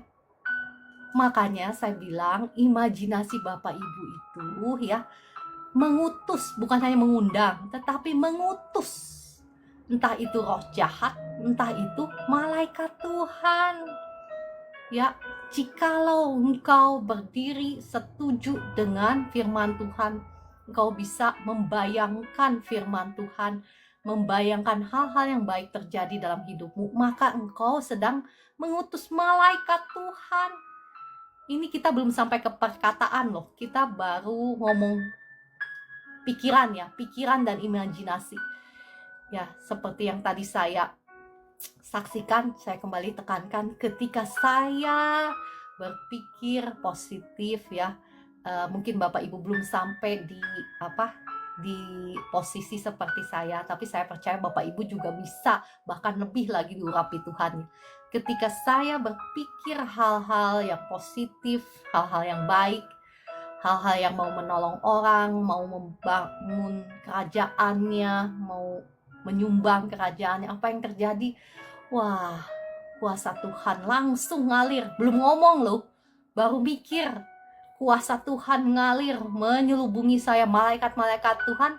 Makanya saya bilang imajinasi Bapak Ibu itu ya mengutus, bukan hanya mengundang, tetapi mengutus. Entah itu roh jahat, entah itu malaikat Tuhan. Ya, jikalau engkau berdiri setuju dengan firman Tuhan, engkau bisa membayangkan firman Tuhan, membayangkan hal-hal yang baik terjadi dalam hidupmu, maka engkau sedang mengutus malaikat Tuhan. Ini kita belum sampai ke perkataan loh, kita baru ngomong pikiran dan imajinasi. Ya, seperti yang tadi saya saksikan, saya kembali tekankan, ketika saya berpikir positif ya, mungkin Bapak Ibu belum sampai di posisi seperti saya, tapi saya percaya Bapak Ibu juga bisa, bahkan lebih lagi diurapi Tuhan. Ketika saya berpikir hal-hal yang positif, hal-hal yang baik, hal-hal yang mau menolong orang, mau membangun kerajaannya, mau menyumbang kerajaannya, apa yang terjadi? Wah, kuasa Tuhan langsung ngalir. Belum ngomong loh, baru mikir. Kuasa Tuhan ngalir, menyelubungi saya. Malaikat-malaikat Tuhan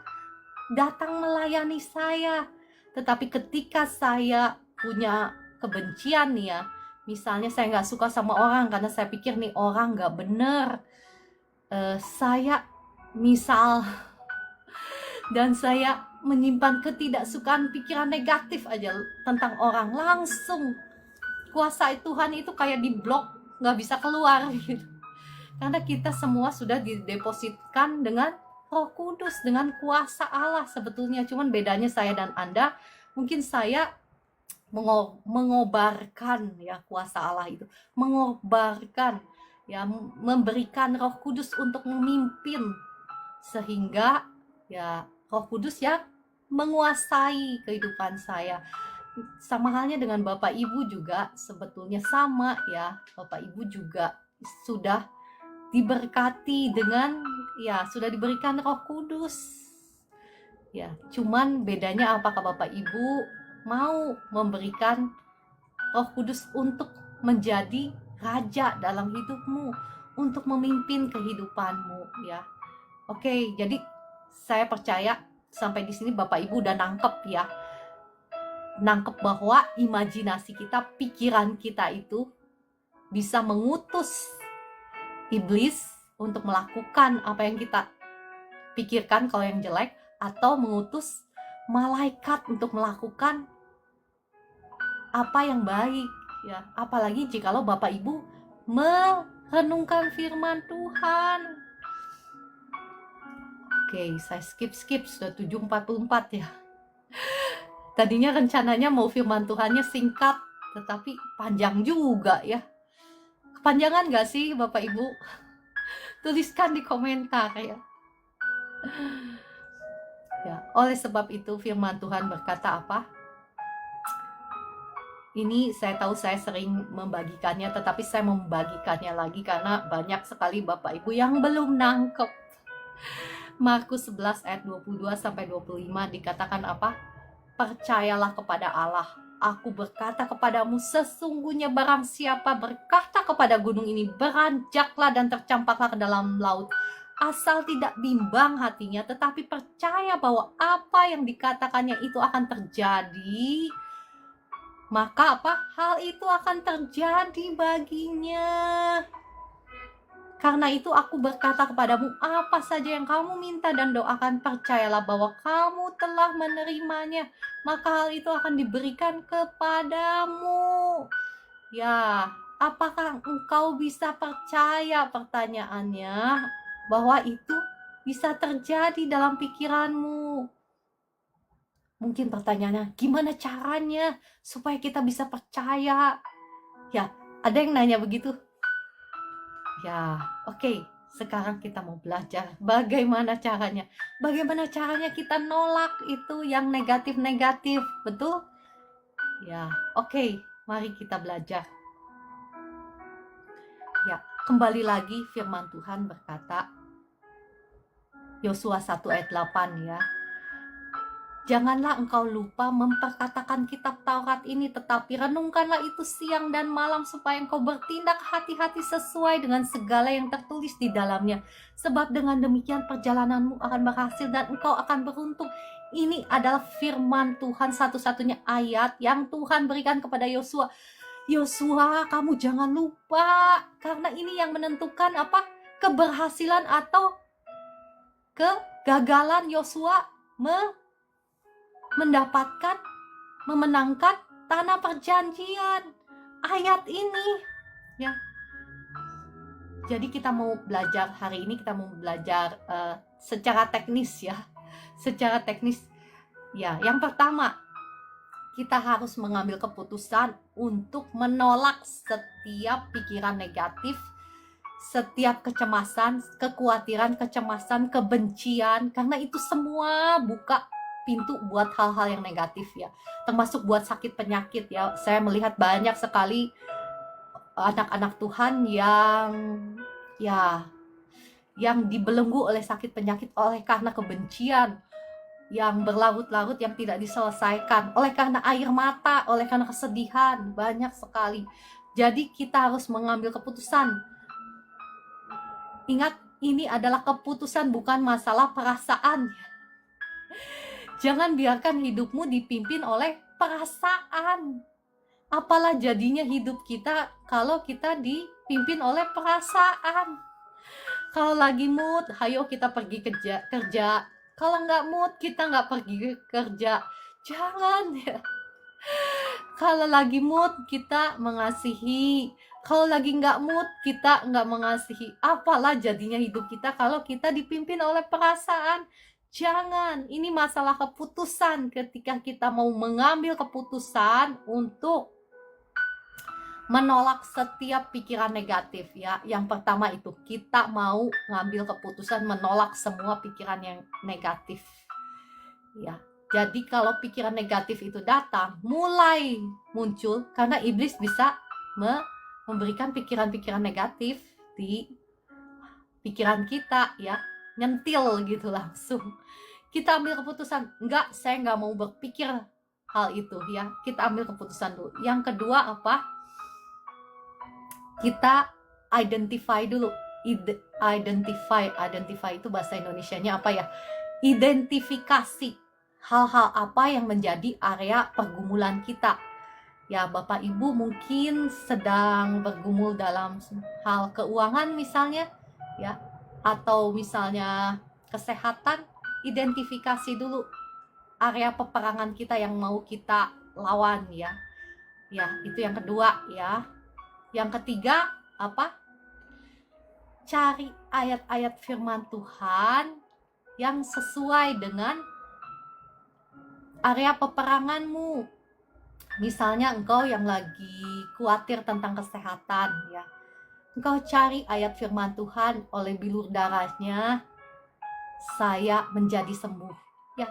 datang melayani saya. Tetapi ketika saya punya kebencian nih ya, misalnya saya nggak suka sama orang karena saya pikir nih orang nggak bener, saya misal dan saya menyimpan ketidaksukaan, pikiran negatif aja tentang orang, langsung kuasa Tuhan itu kayak diblok, nggak bisa keluar gitu. Karena kita semua sudah didepositkan dengan Roh Kudus, dengan kuasa Allah sebetulnya. Cuman bedanya saya dan Anda, mungkin saya mengobarkan ya kuasa Allah itu, mengobarkan ya, memberikan Roh Kudus untuk memimpin, sehingga ya Roh Kudus yang menguasai kehidupan saya. Sama halnya dengan Bapak Ibu juga sebetulnya sama ya. Bapak Ibu juga sudah diberkati dengan ya, sudah diberikan Roh Kudus. Ya, cuman bedanya apakah Bapak Ibu mau memberikan Roh Kudus untuk menjadi raja dalam hidupmu, untuk memimpin kehidupanmu ya. Oke, jadi saya percaya sampai di sini Bapak Ibu udah nangkep ya. Nangkep bahwa imajinasi kita, pikiran kita itu bisa mengutus iblis untuk melakukan apa yang kita pikirkan kalau yang jelek, atau mengutus malaikat untuk melakukan apa yang baik ya. Apalagi jikalau Bapak Ibu merenungkan firman Tuhan. Oke, saya skip sudah 7:44 ya. Tadinya rencananya mau firman Tuhannya singkat, tetapi panjang juga ya. Kepanjangan gak sih Bapak Ibu? Tuliskan di komentar ya. Ya, oleh sebab itu firman Tuhan berkata apa? Ini saya tahu saya sering membagikannya, tetapi saya membagikannya lagi karena banyak sekali Bapak Ibu yang belum nangkep. Markus 11 ayat 22-25 dikatakan apa? Percayalah kepada Allah. Aku berkata kepadamu, sesungguhnya barang siapa berkata kepada gunung ini, beranjaklah dan tercampaklah ke dalam laut, asal tidak bimbang hatinya, tetapi percaya bahwa apa yang dikatakannya itu akan terjadi, maka apa? Hal itu akan terjadi baginya. Karena itu aku berkata kepadamu, apa saja yang kamu minta dan doakan, percayalah bahwa kamu telah menerimanya, maka hal itu akan diberikan kepadamu. Ya, apakah engkau bisa percaya, pertanyaannya, bahwa itu bisa terjadi dalam pikiranmu? Mungkin pertanyaannya, gimana caranya supaya kita bisa percaya? Ya, ada yang nanya begitu. Ya, oke. Sekarang kita mau belajar bagaimana caranya. Bagaimana caranya kita nolak itu yang negatif-negatif, betul? Ya, oke. Mari kita belajar. Ya, kembali lagi firman Tuhan berkata, Yosua 1 ayat 8 ya. Janganlah engkau lupa memperkatakan kitab Taurat ini, tetapi renungkanlah itu siang dan malam, supaya engkau bertindak hati-hati sesuai dengan segala yang tertulis di dalamnya. Sebab dengan demikian perjalananmu akan berhasil dan engkau akan beruntung. Ini adalah firman Tuhan, satu-satunya ayat yang Tuhan berikan kepada Yosua. Yosua, kamu jangan lupa, karena ini yang menentukan apa? Keberhasilan atau kegagalan Yosua mendapatkan, memenangkan tanah perjanjian. Ayat ini ya. Jadi kita mau belajar hari ini, kita mau belajar secara teknis ya. Secara teknis ya, yang pertama kita harus mengambil keputusan untuk menolak setiap pikiran negatif, setiap kecemasan, kekhawatiran, kecemasan, kebencian, karena itu semua buka pintu buat hal-hal yang negatif ya, termasuk buat sakit penyakit ya. Saya melihat banyak sekali anak-anak Tuhan yang dibelenggu oleh sakit penyakit oleh karena kebencian yang berlarut-larut, yang tidak diselesaikan, oleh karena air mata, oleh karena kesedihan, banyak sekali. Jadi kita harus mengambil keputusan. Ingat, ini adalah keputusan, bukan masalah perasaan. Jangan biarkan hidupmu dipimpin oleh perasaan. Apalah jadinya hidup kita kalau kita dipimpin oleh perasaan. Kalau lagi mood, hayo kita pergi kerja. Kalau nggak mood, kita nggak pergi kerja. Jangan ya. Kalau lagi mood, kita mengasihi. Kalau lagi nggak mood, kita nggak mengasihi. Apalah jadinya hidup kita kalau kita dipimpin oleh perasaan. Jangan, ini masalah keputusan. Ketika kita mau mengambil keputusan untuk menolak setiap pikiran negatif ya. Yang pertama itu, kita mau ngambil keputusan menolak semua pikiran yang negatif. Ya. Jadi kalau pikiran negatif itu datang, mulai muncul karena iblis bisa memberikan pikiran-pikiran negatif di pikiran kita ya. Nyentil gitu langsung. Kita ambil keputusan, enggak, saya nggak mau berpikir hal itu ya. Kita ambil keputusan dulu. Yang kedua apa? Kita identify dulu. Identify itu bahasa Indonesianya apa ya? Identifikasi hal-hal apa yang menjadi area pergumulan kita. Ya, Bapak Ibu mungkin sedang bergumul dalam hal keuangan misalnya, ya, atau misalnya kesehatan. Identifikasi dulu area peperangan kita yang mau kita lawan ya. Ya, itu yang kedua ya. Yang ketiga apa? Cari ayat-ayat firman Tuhan yang sesuai dengan area peperanganmu. Misalnya engkau yang lagi khawatir tentang kesehatan ya. Engkau cari ayat firman Tuhan, oleh bilur darahnya saya menjadi sembuh. Ya,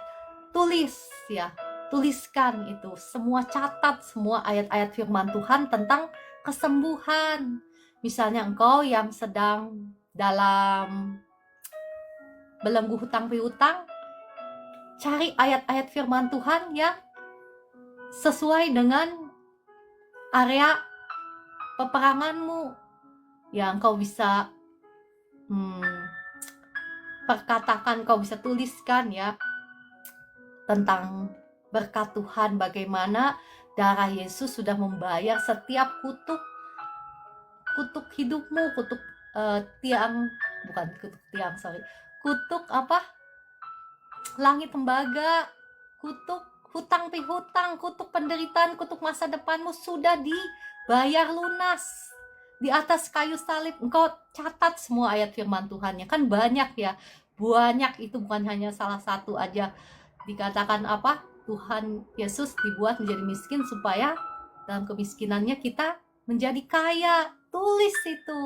tulis ya. Tuliskan itu, semua catat semua ayat-ayat firman Tuhan tentang kesembuhan. Misalnya engkau yang sedang dalam belenggu hutang piutang, cari ayat-ayat firman Tuhan yang sesuai dengan area peperanganmu. Ya, engkau bisa perkatakan, engkau bisa tuliskan ya tentang berkat Tuhan, bagaimana darah Yesus sudah membayar setiap kutuk hidupmu, kutuk langit tembaga, kutuk hutang pihutang, kutuk penderitaan, kutuk masa depanmu sudah dibayar lunas di atas kayu salib. Engkau catat semua ayat firman Tuhannya, kan banyak ya, banyak, itu bukan hanya salah satu aja. Dikatakan apa? Tuhan Yesus dibuat menjadi miskin supaya dalam kemiskinannya kita menjadi kaya. Tulis itu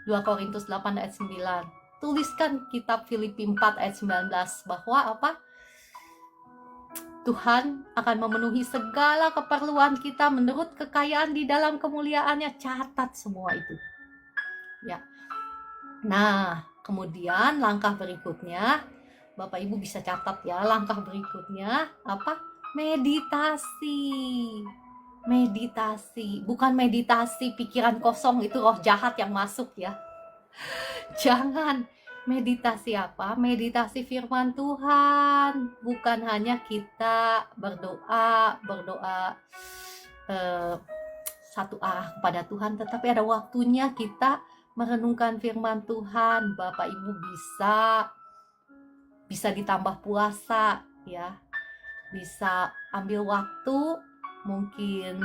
2 Korintus 8 ayat 9. Tuliskan kitab Filipi 4 ayat 19 bahwa apa? Tuhan akan memenuhi segala keperluan kita menurut kekayaan di dalam kemuliaannya. Catat semua itu ya. Nah, kemudian langkah berikutnya, Bapak Ibu bisa catat ya, langkah berikutnya apa? Meditasi, bukan meditasi pikiran kosong, itu roh jahat yang masuk ya. Jangan. Meditasi apa? Meditasi firman Tuhan. Bukan hanya kita berdoa satu arah kepada Tuhan, tetapi ada waktunya kita merenungkan firman Tuhan. Bapak Ibu bisa ditambah puasa ya. Bisa ambil waktu mungkin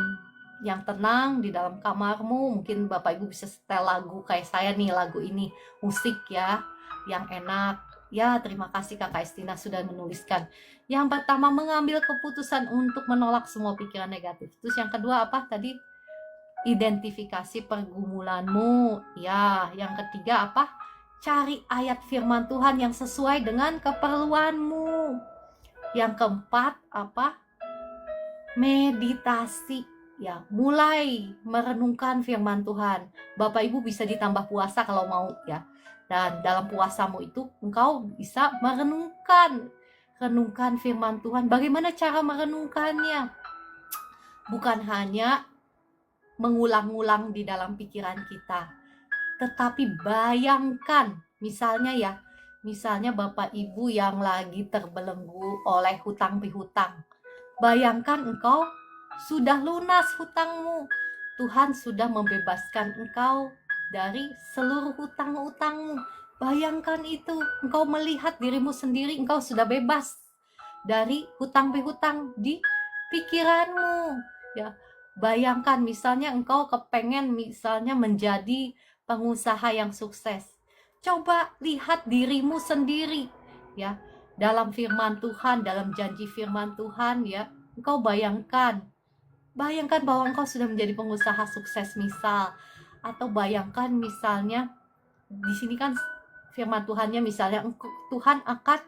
yang tenang di dalam kamarmu. Mungkin Bapak Ibu bisa setel lagu kayak saya nih, lagu ini musik ya yang enak. Ya, terima kasih Kakak Estina sudah menuliskan. Yang pertama, mengambil keputusan untuk menolak semua pikiran negatif. Terus yang kedua apa tadi? Identifikasi pergumulanmu. Ya, yang ketiga apa? Cari ayat firman Tuhan yang sesuai dengan keperluanmu. Yang keempat apa? Meditasi. Ya, mulai merenungkan firman Tuhan. Bapak Ibu bisa ditambah puasa kalau mau ya. Dan dalam puasamu itu engkau bisa renungkan firman Tuhan. Bagaimana cara merenungkannya? Bukan hanya mengulang-ulang di dalam pikiran kita, tetapi bayangkan, misalnya Bapak Ibu yang lagi terbelenggu oleh hutang pihutang. Bayangkan engkau sudah lunas hutangmu. Tuhan sudah membebaskan engkau dari seluruh hutang-hutangmu. Bayangkan itu, engkau melihat dirimu sendiri, engkau sudah bebas dari hutang pihutang di pikiranmu. Ya, bayangkan misalnya engkau kepengen misalnya menjadi pengusaha yang sukses. Coba lihat dirimu sendiri ya. Dalam firman Tuhan, dalam janji firman Tuhan ya, engkau bayangkan bahwa engkau sudah menjadi pengusaha sukses misal, atau bayangkan misalnya di sini kan firman Tuhannya misalnya Tuhan akan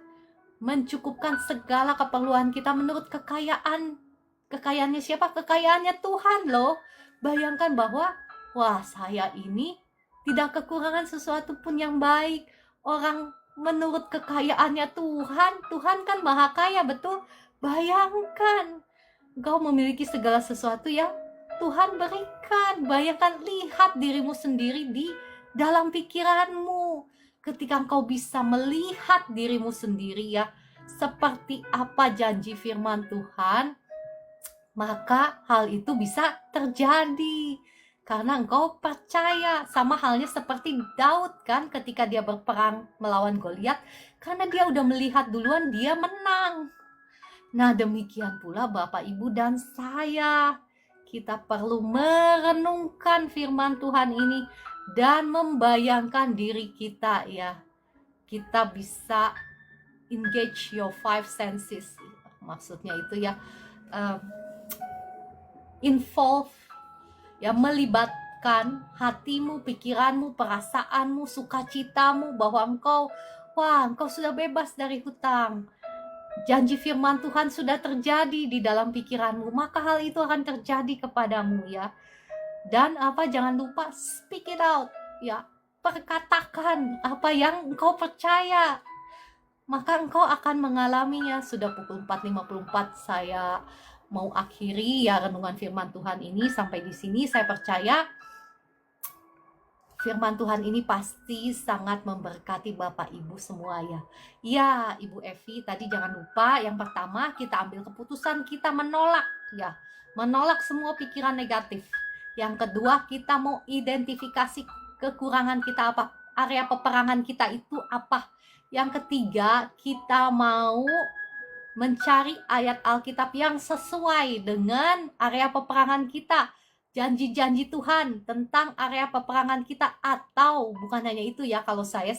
mencukupkan segala keperluan kita menurut kekayaannya siapa? Kekayaannya Tuhan loh. Bayangkan bahwa wah, saya ini tidak kekurangan sesuatu pun yang baik. Orang menurut kekayaannya Tuhan kan maha kaya, betul? Bayangkan engkau memiliki segala sesuatu yang Tuhan berikan. Bayangkan, lihat dirimu sendiri di dalam pikiranmu. Ketika engkau bisa melihat dirimu sendiri ya, seperti apa janji firman Tuhan, maka hal itu bisa terjadi. Karena engkau percaya. Sama halnya seperti Daud kan, ketika dia berperang melawan Goliat, karena dia udah melihat duluan dia menang. Nah, demikian pula Bapak Ibu dan saya. Kita perlu merenungkan firman Tuhan ini dan membayangkan diri kita ya. Kita bisa engage your five senses. Maksudnya itu ya, involve ya, melibatkan hatimu, pikiranmu, perasaanmu, sukacitamu bahwa engkau sudah bebas dari hutang. Janji firman Tuhan sudah terjadi di dalam pikiranmu, maka hal itu akan terjadi kepadamu ya. Dan jangan lupa speak it out ya. Perkatakan apa yang engkau percaya, maka engkau akan mengalaminya. Sudah pukul 4.54, saya mau akhiri ya renungan firman Tuhan ini sampai di sini. Saya percaya firman Tuhan ini pasti sangat memberkati Bapak Ibu semua ya. Ya, Ibu Evi, tadi jangan lupa yang pertama kita ambil keputusan, kita menolak ya. Menolak semua pikiran negatif. Yang kedua, kita mau identifikasi kekurangan kita apa, area peperangan kita itu apa. Yang ketiga, kita mau mencari ayat Alkitab yang sesuai dengan area peperangan kita, janji-janji Tuhan tentang area peperangan kita. Atau bukan hanya itu ya, kalau saya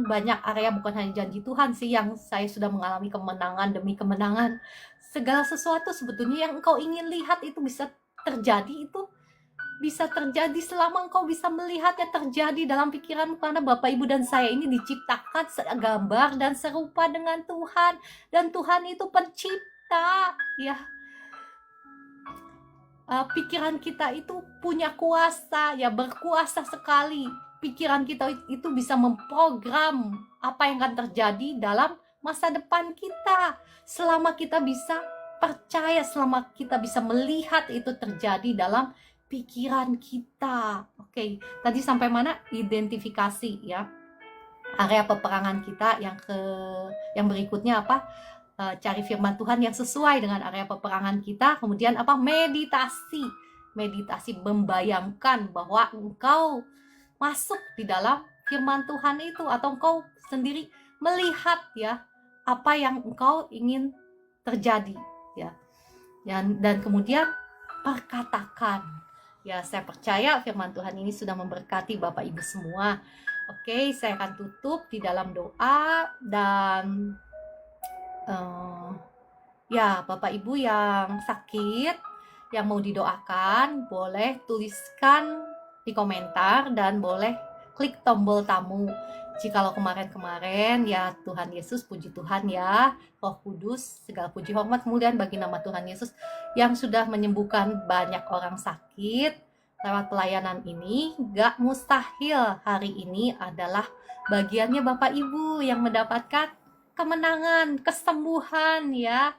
banyak area bukan hanya janji Tuhan sih yang saya sudah mengalami kemenangan demi kemenangan. Segala sesuatu sebetulnya yang engkau ingin lihat itu bisa terjadi, itu bisa terjadi selama engkau bisa melihatnya terjadi dalam pikiranmu, karena Bapak Ibu dan saya ini diciptakan segambar dan serupa dengan Tuhan, dan Tuhan itu pencipta ya. Pikiran kita itu punya kuasa ya, berkuasa sekali. Pikiran kita itu bisa memprogram apa yang akan terjadi dalam masa depan kita, selama kita bisa percaya, selama kita bisa melihat itu terjadi dalam pikiran kita. Oke, tadi sampai mana? Identifikasi ya, area peperangan kita. Yang berikutnya apa? Cari firman Tuhan yang sesuai dengan area peperangan kita. Kemudian apa? Meditasi membayangkan bahwa engkau masuk di dalam firman Tuhan itu, atau engkau sendiri melihat ya apa yang engkau ingin terjadi ya. Dan kemudian perkatakan. Ya, saya percaya firman Tuhan ini sudah memberkati Bapak Ibu semua. Oke, saya akan tutup di dalam doa dan ya, Bapak Ibu yang sakit, yang mau didoakan, boleh tuliskan di komentar dan boleh klik tombol tamu. Jikalau kemarin-kemarin, ya Tuhan Yesus, puji Tuhan ya, Roh Kudus, segala puji hormat kemuliaan bagi nama Tuhan Yesus yang sudah menyembuhkan banyak orang sakit lewat pelayanan ini. Gak mustahil hari ini adalah bagiannya Bapak Ibu yang mendapatkan kemenangan, kesembuhan ya.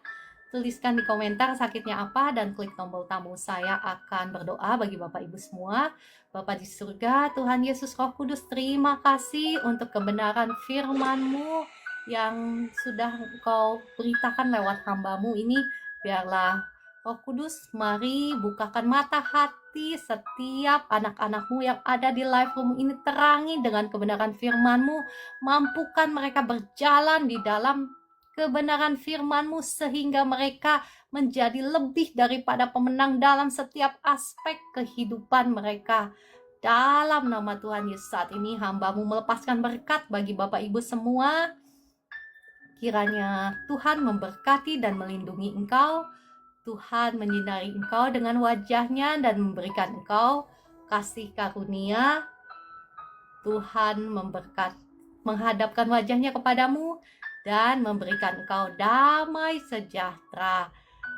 Tuliskan di komentar sakitnya apa dan klik tombol tamu. Saya akan berdoa bagi Bapak Ibu semua. Bapak di surga, Tuhan Yesus Roh Kudus, terima kasih untuk kebenaran firman-Mu yang sudah Engkau beritakan lewat hamba-Mu ini. Biarlah Roh Kudus, mari bukakan mata hati setiap anak-anak-Mu yang ada di live room ini, terangi dengan kebenaran firman-Mu, mampukan mereka berjalan di dalam kebenaran firman-Mu sehingga mereka menjadi lebih daripada pemenang dalam setiap aspek kehidupan mereka. Dalam nama Tuhan Yesus, saat ini hamba-Mu melepaskan berkat bagi Bapak Ibu semua. Kiranya Tuhan memberkati dan melindungi engkau. Tuhan menyinari engkau dengan wajah-Nya dan memberikan engkau kasih karunia. Tuhan menghadapkan wajah-Nya kepadamu dan memberikan engkau damai sejahtera.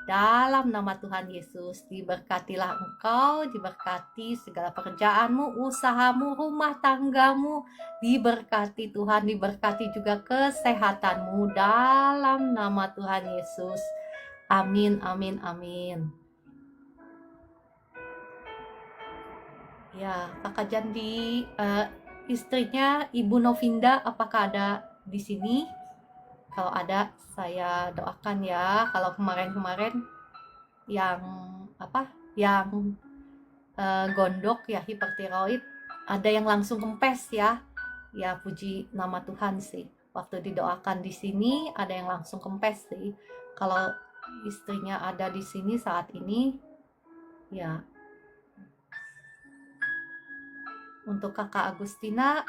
Dalam nama Tuhan Yesus, diberkatilah engkau, diberkati segala pekerjaanmu, usahamu, rumah tanggamu, diberkati Tuhan, diberkati juga kesehatanmu dalam nama Tuhan Yesus. Amin, amin, amin. Ya, Kakak Jandi, istrinya Ibu Novinda, apakah ada di sini? Kalau ada, saya doakan ya. Kalau kemarin-kemarin yang gondok ya, hipertiroid, ada yang langsung kempes ya. Ya, puji nama Tuhan sih. Waktu didoakan di sini ada yang langsung kempes sih. Kalau istrinya ada di sini saat ini, ya. Untuk Kakak Agustina,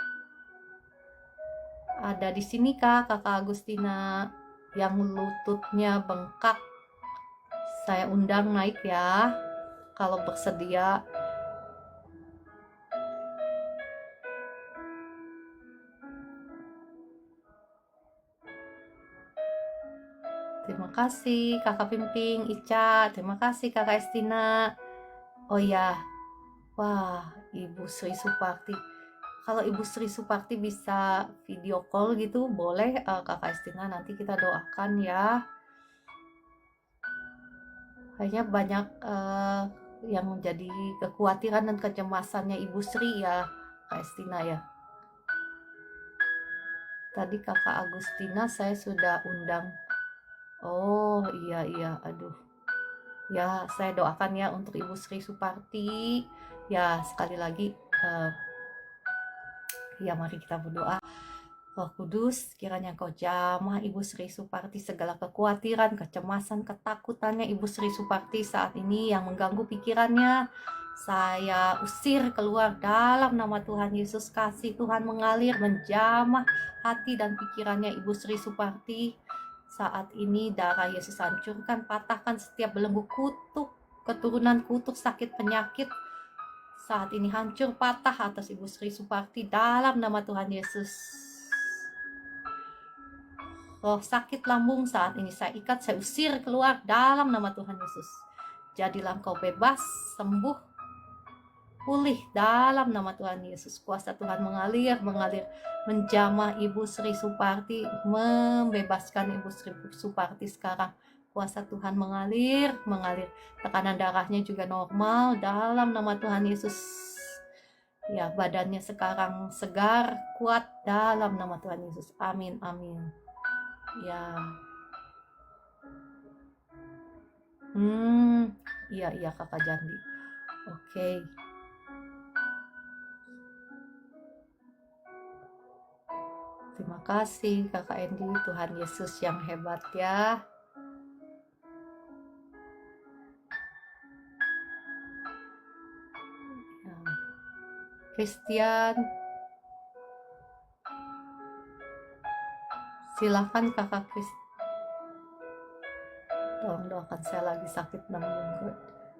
ada di sini Kakak Agustina yang lututnya bengkak. Saya undang naik ya, kalau bersedia. Terima kasih Kakak Pimping, Ica. Terima kasih Kakak Estina. Oh ya, wah, Ibu Sri Suparti. Kalau Ibu Sri Suparti bisa video call gitu, boleh Kakak Estina, nanti kita doakan ya. Kayaknya banyak yang menjadi kekhawatiran dan kecemasannya Ibu Sri ya, Kak Estina ya. Tadi Kakak Agustina saya sudah undang. Oh iya, aduh. Ya, saya doakan ya untuk Ibu Sri Suparti. Ya, sekali lagi, ya mari kita berdoa. Roh Kudus, kiranya Kau jamah Ibu Sri Suparti segala kekhawatiran, kecemasan, ketakutannya Ibu Sri Suparti saat ini yang mengganggu pikirannya. Saya usir keluar dalam nama Tuhan Yesus. Kasih Tuhan mengalir, menjamah hati dan pikirannya Ibu Sri Suparti. Saat ini darah Yesus hancurkan, patahkan setiap belenggu kutuk, keturunan kutuk, sakit, penyakit. Saat ini hancur, patah atas Ibu Sri Suparti dalam nama Tuhan Yesus. Roh sakit lambung saat ini saya ikat, saya usir keluar dalam nama Tuhan Yesus. Jadilah engkau bebas, sembuh, pulih dalam nama Tuhan Yesus. Kuasa Tuhan mengalir, menjamah Ibu Sri Suparti, membebaskan Ibu Sri Suparti sekarang. Kuasa Tuhan mengalir. Tekanan darahnya juga normal dalam nama Tuhan Yesus. Ya, badannya sekarang segar, kuat dalam nama Tuhan Yesus. Amin, amin. Ya. Iya Kakak Jandi. Oke. Terima kasih Kakak Endi, Tuhan Yesus yang hebat ya. Christian, silakan kakak Chris. Tolong doakan, saya lagi sakit dan bungkut.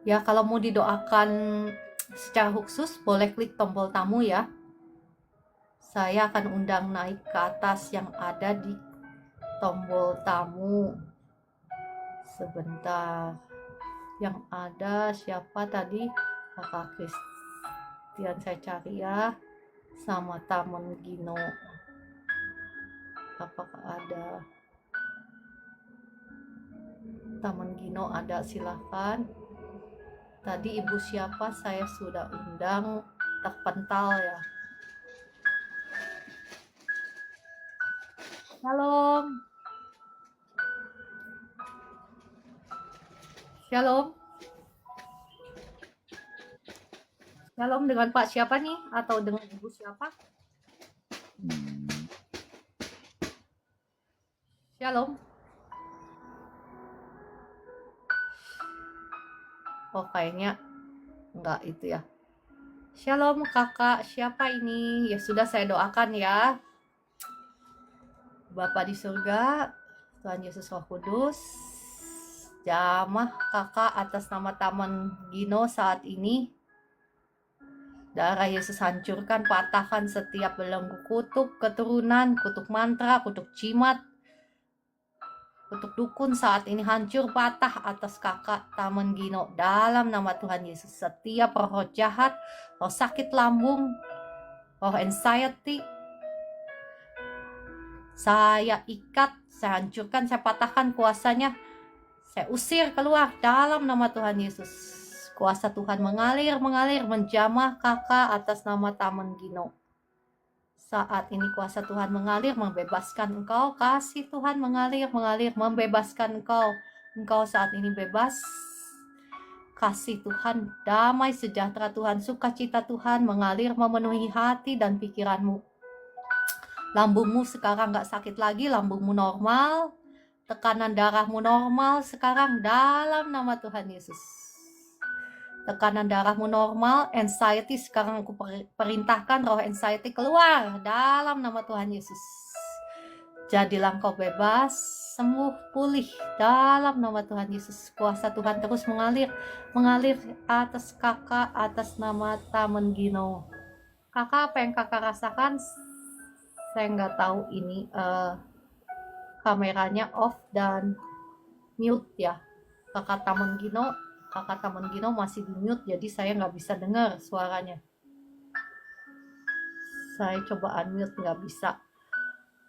Ya, kalau mau didoakan secara khusus boleh klik tombol tamu ya. Saya akan undang naik ke atas yang ada di tombol tamu. Sebentar. Yang ada siapa tadi? Kakak Christian saya cari ya. Sama Taman Gino. Apakah ada? Taman Gino ada, silakan. Tadi ibu siapa saya sudah undang, terpental ya. Shalom. Shalom. Shalom dengan Pak siapa nih? Atau dengan ibu siapa? Shalom. Oh, kayaknya enggak itu ya. Shalom kakak, siapa ini? Ya sudah, saya doakan ya. Bapa di surga, Tuhan Yesus Roh Kudus, jamah kakak atas nama Taman Gino saat ini. Darah Yesus hancurkan, patahkan setiap belenggu kutuk keturunan, kutuk mantra, kutuk jimat, kutuk dukun saat ini hancur patah atas kakak Taman Gino dalam nama Tuhan Yesus. Setiap roh jahat, roh sakit lambung, roh anxiety, saya ikat, saya hancurkan, saya patahkan kuasanya. Saya usir keluar dalam nama Tuhan Yesus. Kuasa Tuhan mengalir, menjamah kakak atas nama Taman Gino. Saat ini kuasa Tuhan mengalir, membebaskan engkau. Kasih Tuhan mengalir, membebaskan engkau. Engkau saat ini bebas. Kasih Tuhan, damai sejahtera Tuhan, sukacita Tuhan mengalir, memenuhi hati dan pikiranmu. Lambungmu sekarang gak sakit lagi, lambungmu normal. Tekanan darahmu normal sekarang dalam nama Tuhan Yesus. Tekanan darahmu normal, anxiety sekarang aku perintahkan roh anxiety keluar dalam nama Tuhan Yesus. Jadilah engkau bebas, sembuh, pulih dalam nama Tuhan Yesus. Kuasa Tuhan terus mengalir atas kakak atas nama Taman Gino. Kakak, apa yang kakak rasakan? Saya nggak tahu ini kameranya off dan mute ya. Kakak Taman Gino masih di mute, jadi saya nggak bisa dengar suaranya. Saya coba unmute, nggak bisa.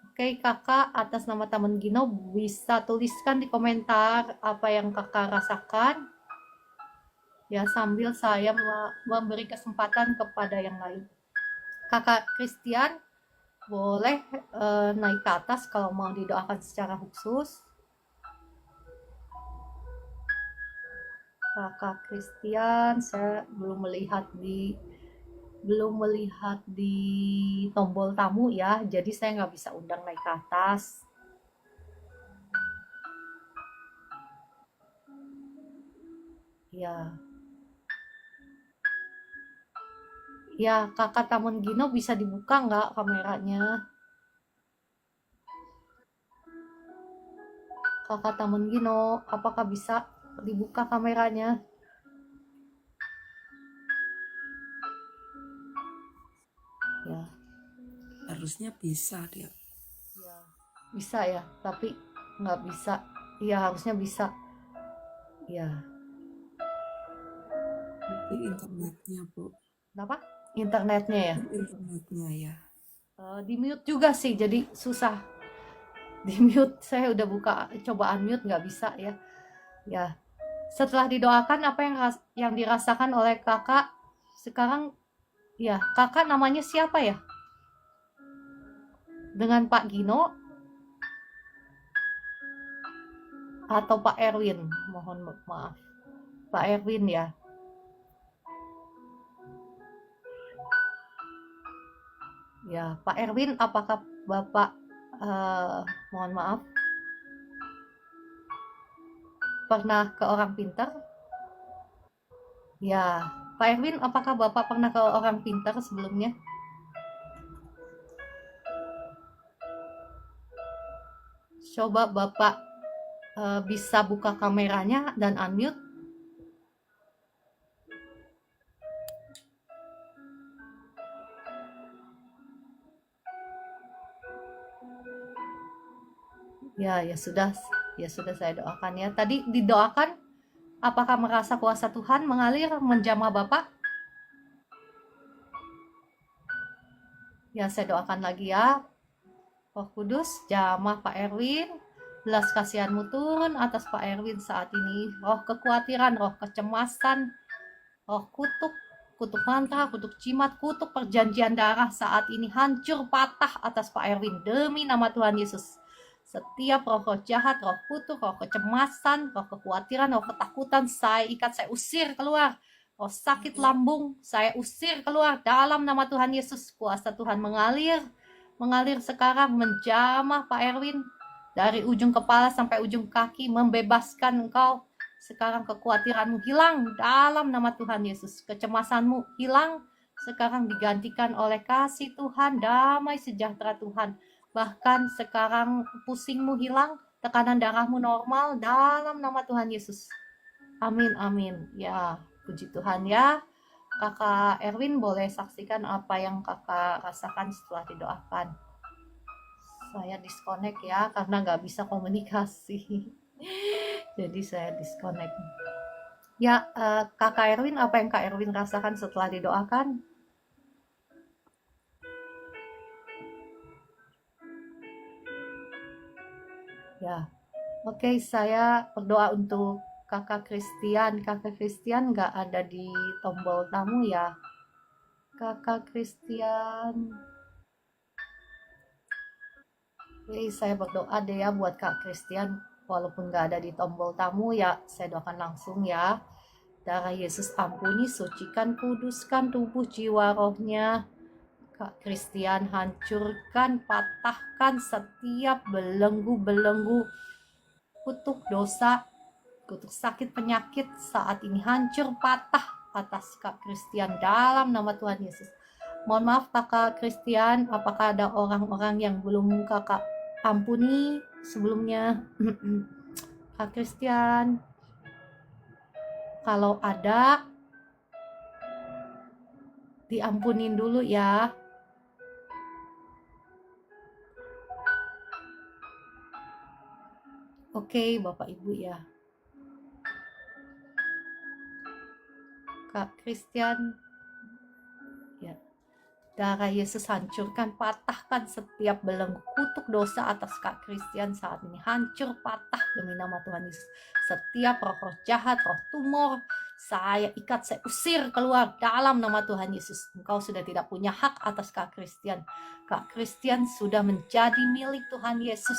Oke, kakak atas nama Taman Gino bisa tuliskan di komentar apa yang kakak rasakan. Ya, sambil saya memberi kesempatan kepada yang lain. Kakak Christian boleh naik ke atas kalau mau didoakan secara khusus. Kakak Christian, saya belum melihat di tombol tamu ya, jadi saya nggak bisa undang naik ke atas. Ya, kakak Taman Gino bisa dibuka nggak kameranya? Kakak Taman Gino, apakah bisa dibuka kameranya? Ya, harusnya bisa dia. ya, bisa ya, tapi nggak bisa. Iya, harusnya bisa. Ya. Mungkin internetnya, Bu. Kenapa? Internetnya ya? Internetnya ya. Di mute juga sih, jadi susah. Di mute, saya udah buka, coba unmute nggak bisa ya. Ya, setelah didoakan apa yang dirasakan oleh kakak sekarang? Ya, kakak namanya siapa ya? Dengan Pak Gino atau Pak Erwin? Mohon maaf, Pak Erwin ya. Ya, Pak Erwin, apakah Bapak mohon maaf pernah ke orang pintar? Ya, Pak Erwin, apakah Bapak pernah ke orang pintar sebelumnya? Coba Bapak bisa buka kameranya dan unmute. Ya sudah saya doakan ya. Tadi didoakan, apakah merasa kuasa Tuhan mengalir menjamah Bapak? Ya, saya doakan lagi ya. Roh Kudus, jamah Pak Erwin. Belas kasihanmu turun atas Pak Erwin saat ini. Roh kekhawatiran, roh kecemasan, roh kutuk mantra, kutuk jimat, kutuk perjanjian darah saat ini hancur patah atas Pak Erwin demi nama Tuhan Yesus. Setiap roh jahat, roh kutuk, roh kecemasan, roh kekhawatiran, roh ketakutan, saya ikat, saya usir keluar. Roh sakit lambung, saya usir keluar dalam nama Tuhan Yesus. Kuasa Tuhan mengalir sekarang menjamah Pak Erwin dari ujung kepala sampai ujung kaki, membebaskan engkau. Sekarang kekhawatiranmu hilang dalam nama Tuhan Yesus. Kecemasanmu hilang, sekarang digantikan oleh kasih Tuhan, damai sejahtera Tuhan. Bahkan sekarang pusingmu hilang, tekanan darahmu normal dalam nama Tuhan Yesus. Amin, amin. Ya, puji Tuhan ya. Kakak Erwin boleh saksikan apa yang kakak rasakan setelah didoakan. Saya disconnect ya, karena nggak bisa komunikasi. Jadi saya disconnect. Ya, kakak Erwin, apa yang kak Erwin rasakan setelah didoakan? Ya, oke, saya berdoa untuk kakak Christian. Kakak Christian nggak ada di tombol tamu ya. Kakak Christian. Oke, saya berdoa deh ya buat Kak Christian. Walaupun nggak ada di tombol tamu ya, saya doakan langsung ya. Darah Yesus ampuni, sucikan, kuduskan tubuh, jiwa, rohnya. Kak Christian, hancurkan, patahkan setiap belenggu-belenggu kutuk dosa, kutuk sakit penyakit saat ini hancur patah atas Kak Christian dalam nama Tuhan Yesus. Mohon maaf Kakak Christian, apakah ada orang-orang yang belum Kakak ampuni sebelumnya? Kak Christian, kalau ada diampunin dulu ya. Oke, Bapak Ibu ya. Kak Christian, ya. Darah Yesus hancurkan, patahkan setiap belenggu kutuk dosa atas Kak Christian saat ini. Hancur, patah demi nama Tuhan Yesus. Setiap roh jahat, roh tumor, saya ikat, saya usir keluar dalam nama Tuhan Yesus. Engkau sudah tidak punya hak atas Kak Christian. Kak Christian sudah menjadi milik Tuhan Yesus.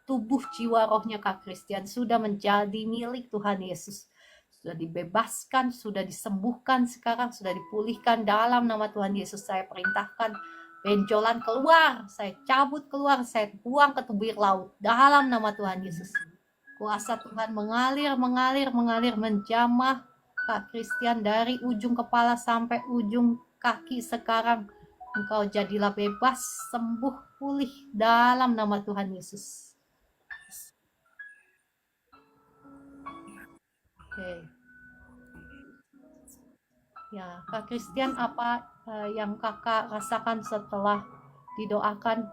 Tubuh jiwa rohnya Kak Christian sudah menjadi milik Tuhan Yesus. Sudah dibebaskan, sudah disembuhkan sekarang, sudah dipulihkan dalam nama Tuhan Yesus. Saya perintahkan benjolan keluar, saya cabut keluar, saya buang ke tubir laut dalam nama Tuhan Yesus. Kuasa Tuhan mengalir menjamah Kak Christian dari ujung kepala sampai ujung kaki sekarang. Engkau jadilah bebas, sembuh, pulih dalam nama Tuhan Yesus. Oke. Ya, Kak Christian, apa yang kakak rasakan setelah didoakan?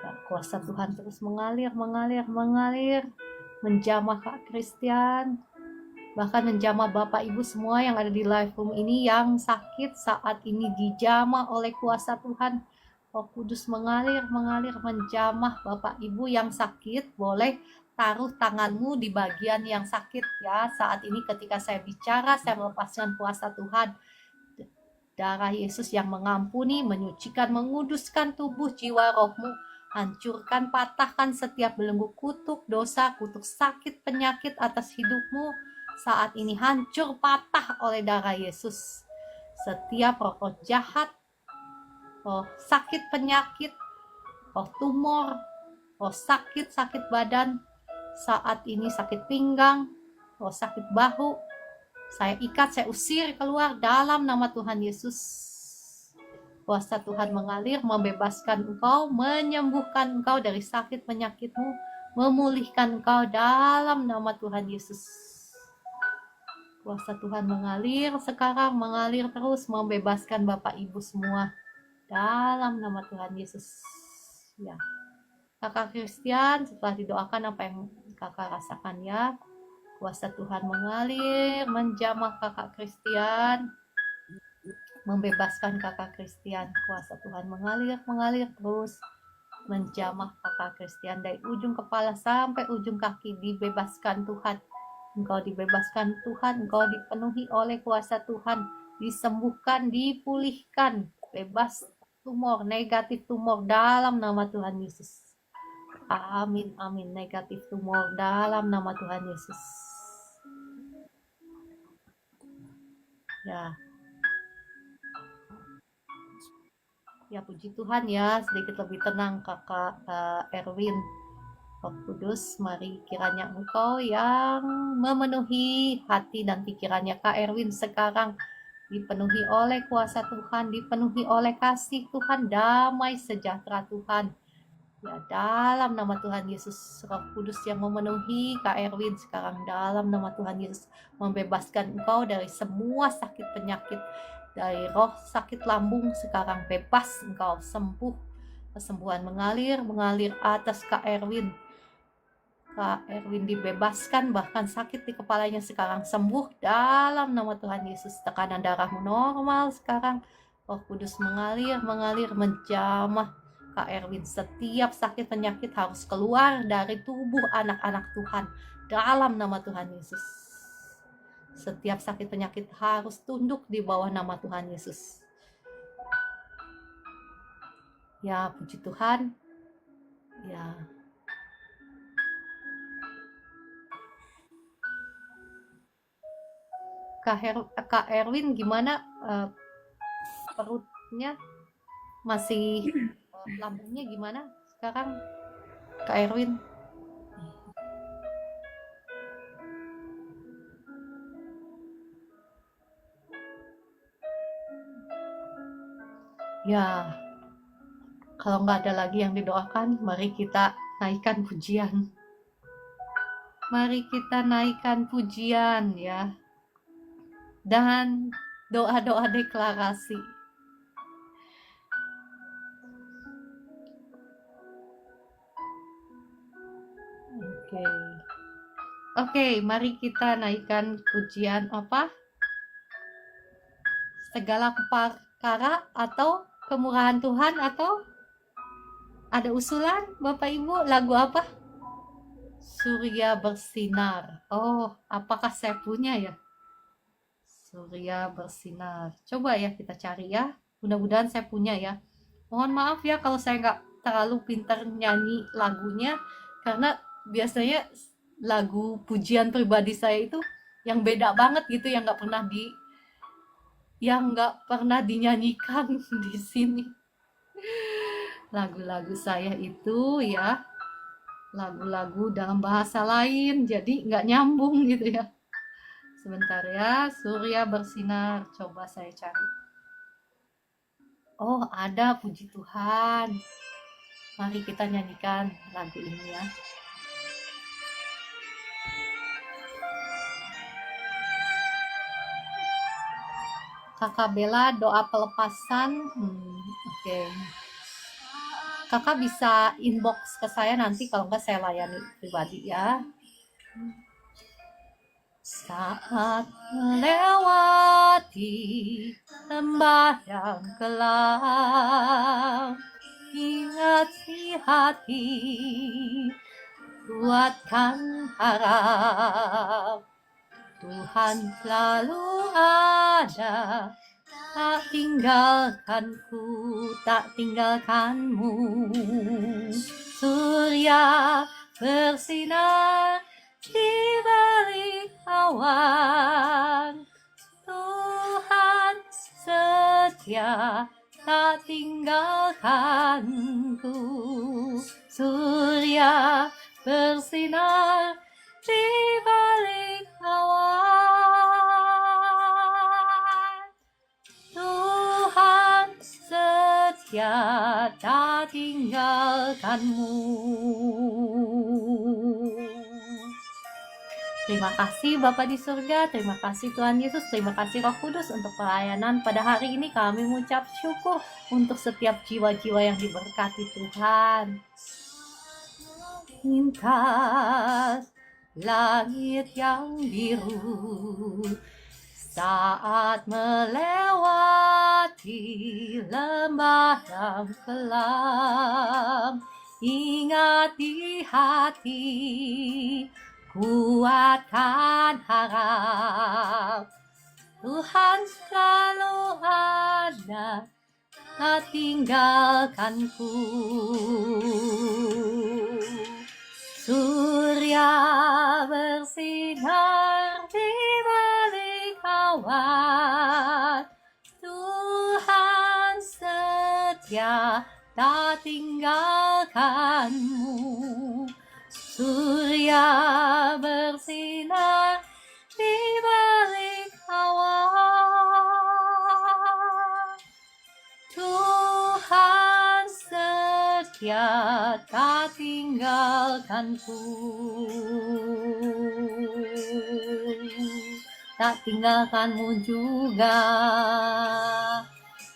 Ya, kuasa Tuhan terus mengalir, menjamah Kak Christian, bahkan menjamah Bapak Ibu semua yang ada di live room ini yang sakit saat ini dijamah oleh kuasa Tuhan. Roh Kudus mengalir, menjamah Bapak Ibu yang sakit. Boleh taruh tanganmu di bagian yang sakit ya. Saat ini ketika saya bicara, saya melepaskan kuasa Tuhan. Darah Yesus yang mengampuni, menyucikan, menguduskan tubuh, jiwa, rohmu. Hancurkan, patahkan setiap belenggu kutuk, dosa, kutuk sakit, penyakit atas hidupmu. Saat ini hancur, patah oleh darah Yesus. Setiap roh jahat, roh sakit penyakit, roh tumor, roh sakit badan, saat ini sakit pinggang, roh sakit bahu, saya ikat, saya usir keluar dalam nama Tuhan Yesus. Kuasa Tuhan mengalir, membebaskan engkau, menyembuhkan engkau dari sakit penyakitmu, memulihkan engkau dalam nama Tuhan Yesus. Kuasa Tuhan mengalir sekarang, mengalir terus, membebaskan Bapak Ibu semua dalam nama Tuhan Yesus. Ya, kakak Christian, setelah didoakan apa yang kakak rasakan ya, kuasa Tuhan mengalir, menjamah kakak Christian, membebaskan kakak Christian. Kuasa Tuhan mengalir terus, menjamah kakak Christian dari ujung kepala sampai ujung kaki, dibebaskan Tuhan. Engkau dibebaskan Tuhan, engkau dipenuhi oleh kuasa Tuhan, disembuhkan, dipulihkan, bebas tumor, negatif tumor dalam nama Tuhan Yesus. Amin, amin. Negatif tumor dalam nama Tuhan Yesus. Ya. Ya, puji Tuhan ya, sedikit lebih tenang kakak Erwin. Roh Kudus, mari kiranya engkau yang memenuhi hati dan pikirannya Kak Erwin sekarang, dipenuhi oleh kuasa Tuhan, dipenuhi oleh kasih Tuhan, damai sejahtera Tuhan. Ya, dalam nama Tuhan Yesus, Roh Kudus yang memenuhi Kak Erwin sekarang, dalam nama Tuhan Yesus, membebaskan engkau dari semua sakit penyakit, dari roh sakit lambung sekarang bebas engkau, sembuh. Kesembuhan mengalir atas Kak Erwin. Kak Erwin dibebaskan, bahkan sakit di kepalanya sekarang sembuh dalam nama Tuhan Yesus. Tekanan darahmu normal sekarang. Roh Kudus mengalir menjamah Kak Erwin. Setiap sakit penyakit harus keluar dari tubuh anak-anak Tuhan dalam nama Tuhan Yesus. Setiap sakit penyakit harus tunduk di bawah nama Tuhan Yesus. Ya, puji Tuhan. Ya. Kak Erwin gimana perutnya? Masih lambungnya gimana sekarang Kak Erwin? Ya, kalau nggak ada lagi yang didoakan, mari kita naikkan pujian. Mari kita naikkan pujian ya. Dan doa-doa deklarasi. Oke, mari kita naikkan pujian apa? Segala perkara atau kemurahan Tuhan, atau ada usulan Bapak Ibu, lagu apa? Surya bersinar. Oh, apakah saya punya ya? Surya bersinar. Coba ya kita cari ya. Mudah-mudahan saya punya ya. Mohon maaf ya kalau saya nggak terlalu pintar nyanyi lagunya, karena biasanya lagu pujian pribadi saya itu yang beda banget gitu, yang nggak pernah dinyanyikan di sini. Lagu-lagu saya itu ya lagu-lagu dalam bahasa lain, jadi nggak nyambung gitu ya. Sebentar ya, Surya bersinar, coba saya cari. Oh, ada, puji Tuhan. Mari kita nyanyikan lagu ini ya. Kakak Bella, doa pelepasan. Oke. Kakak bisa inbox ke saya nanti, kalau nggak saya layani pribadi ya. Saat melewati lembah yang gelap, ingat si hati, kuatkan harap. Tuhan selalu ada, tak tinggalkanku, tak tinggalkanmu. Surya bersinar di balik awan, Tuhan setia, tak tinggalkanku. Surya surya bersinar di balik awan. Tuhan setia tak tinggalkanmu. Terima kasih Bapa di surga, terima kasih Tuhan Yesus, terima kasih Roh Kudus untuk pelayanan pada hari ini. Kami mengucap syukur untuk setiap jiwa-jiwa yang diberkati Tuhan. Lintas langit yang biru saat melewati lembah yang kelam, ingat di hati, kuatkan harap, Tuhan selalu ada, tak tinggalkanku. Surya bersinar di balik awan, Tuhan setia tak tinggalkanmu. Surya bersinar di balik awan, Tuhan setia tak tinggalkanku. Tak tinggalkanmu juga.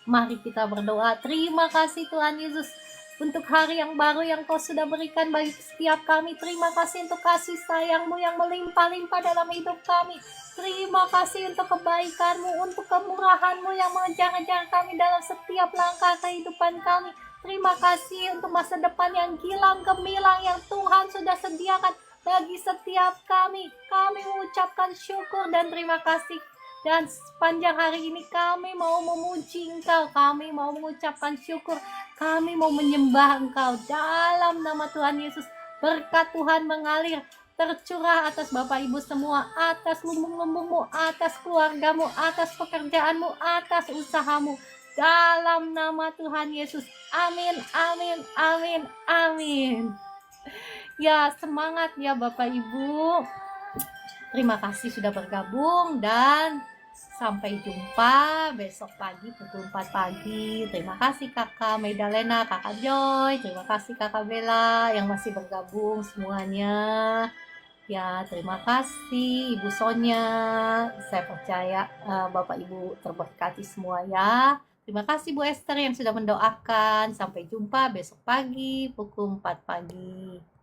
Mari kita berdoa. Terima kasih Tuhan Yesus untuk hari yang baru yang Kau sudah berikan bagi setiap kami. Terima kasih untuk kasih sayang-Mu yang melimpah-limpah dalam hidup kami. Terima kasih untuk kebaikan-Mu, untuk kemurahan-Mu yang mengejar-ngejar kami dalam setiap langkah kehidupan kami. Terima kasih untuk masa depan yang gilang gemilang yang Tuhan sudah sediakan bagi setiap kami. Kami mengucapkan syukur dan terima kasih. Dan sepanjang hari ini kami mau memuji Engkau, kami mau mengucapkan syukur, kami mau menyembah Engkau dalam nama Tuhan Yesus. Berkat Tuhan mengalir, tercurah atas Bapak Ibu semua, atas lumbung-lumbungmu, atas keluargamu, atas pekerjaanmu, atas usahamu. Dalam nama Tuhan Yesus. Amin, amin, amin, amin. Ya, semangat ya Bapak Ibu. Terima kasih sudah bergabung dan sampai jumpa besok pagi pukul 4 pagi. Terima kasih Kakak Medalena, Kakak Joy, terima kasih Kakak Bella yang masih bergabung semuanya. Ya, terima kasih Ibu Sonya. Saya percaya Bapak Ibu terberkati semua ya. Terima kasih Bu Esther yang sudah mendoakan. Sampai jumpa besok pagi pukul 4 pagi.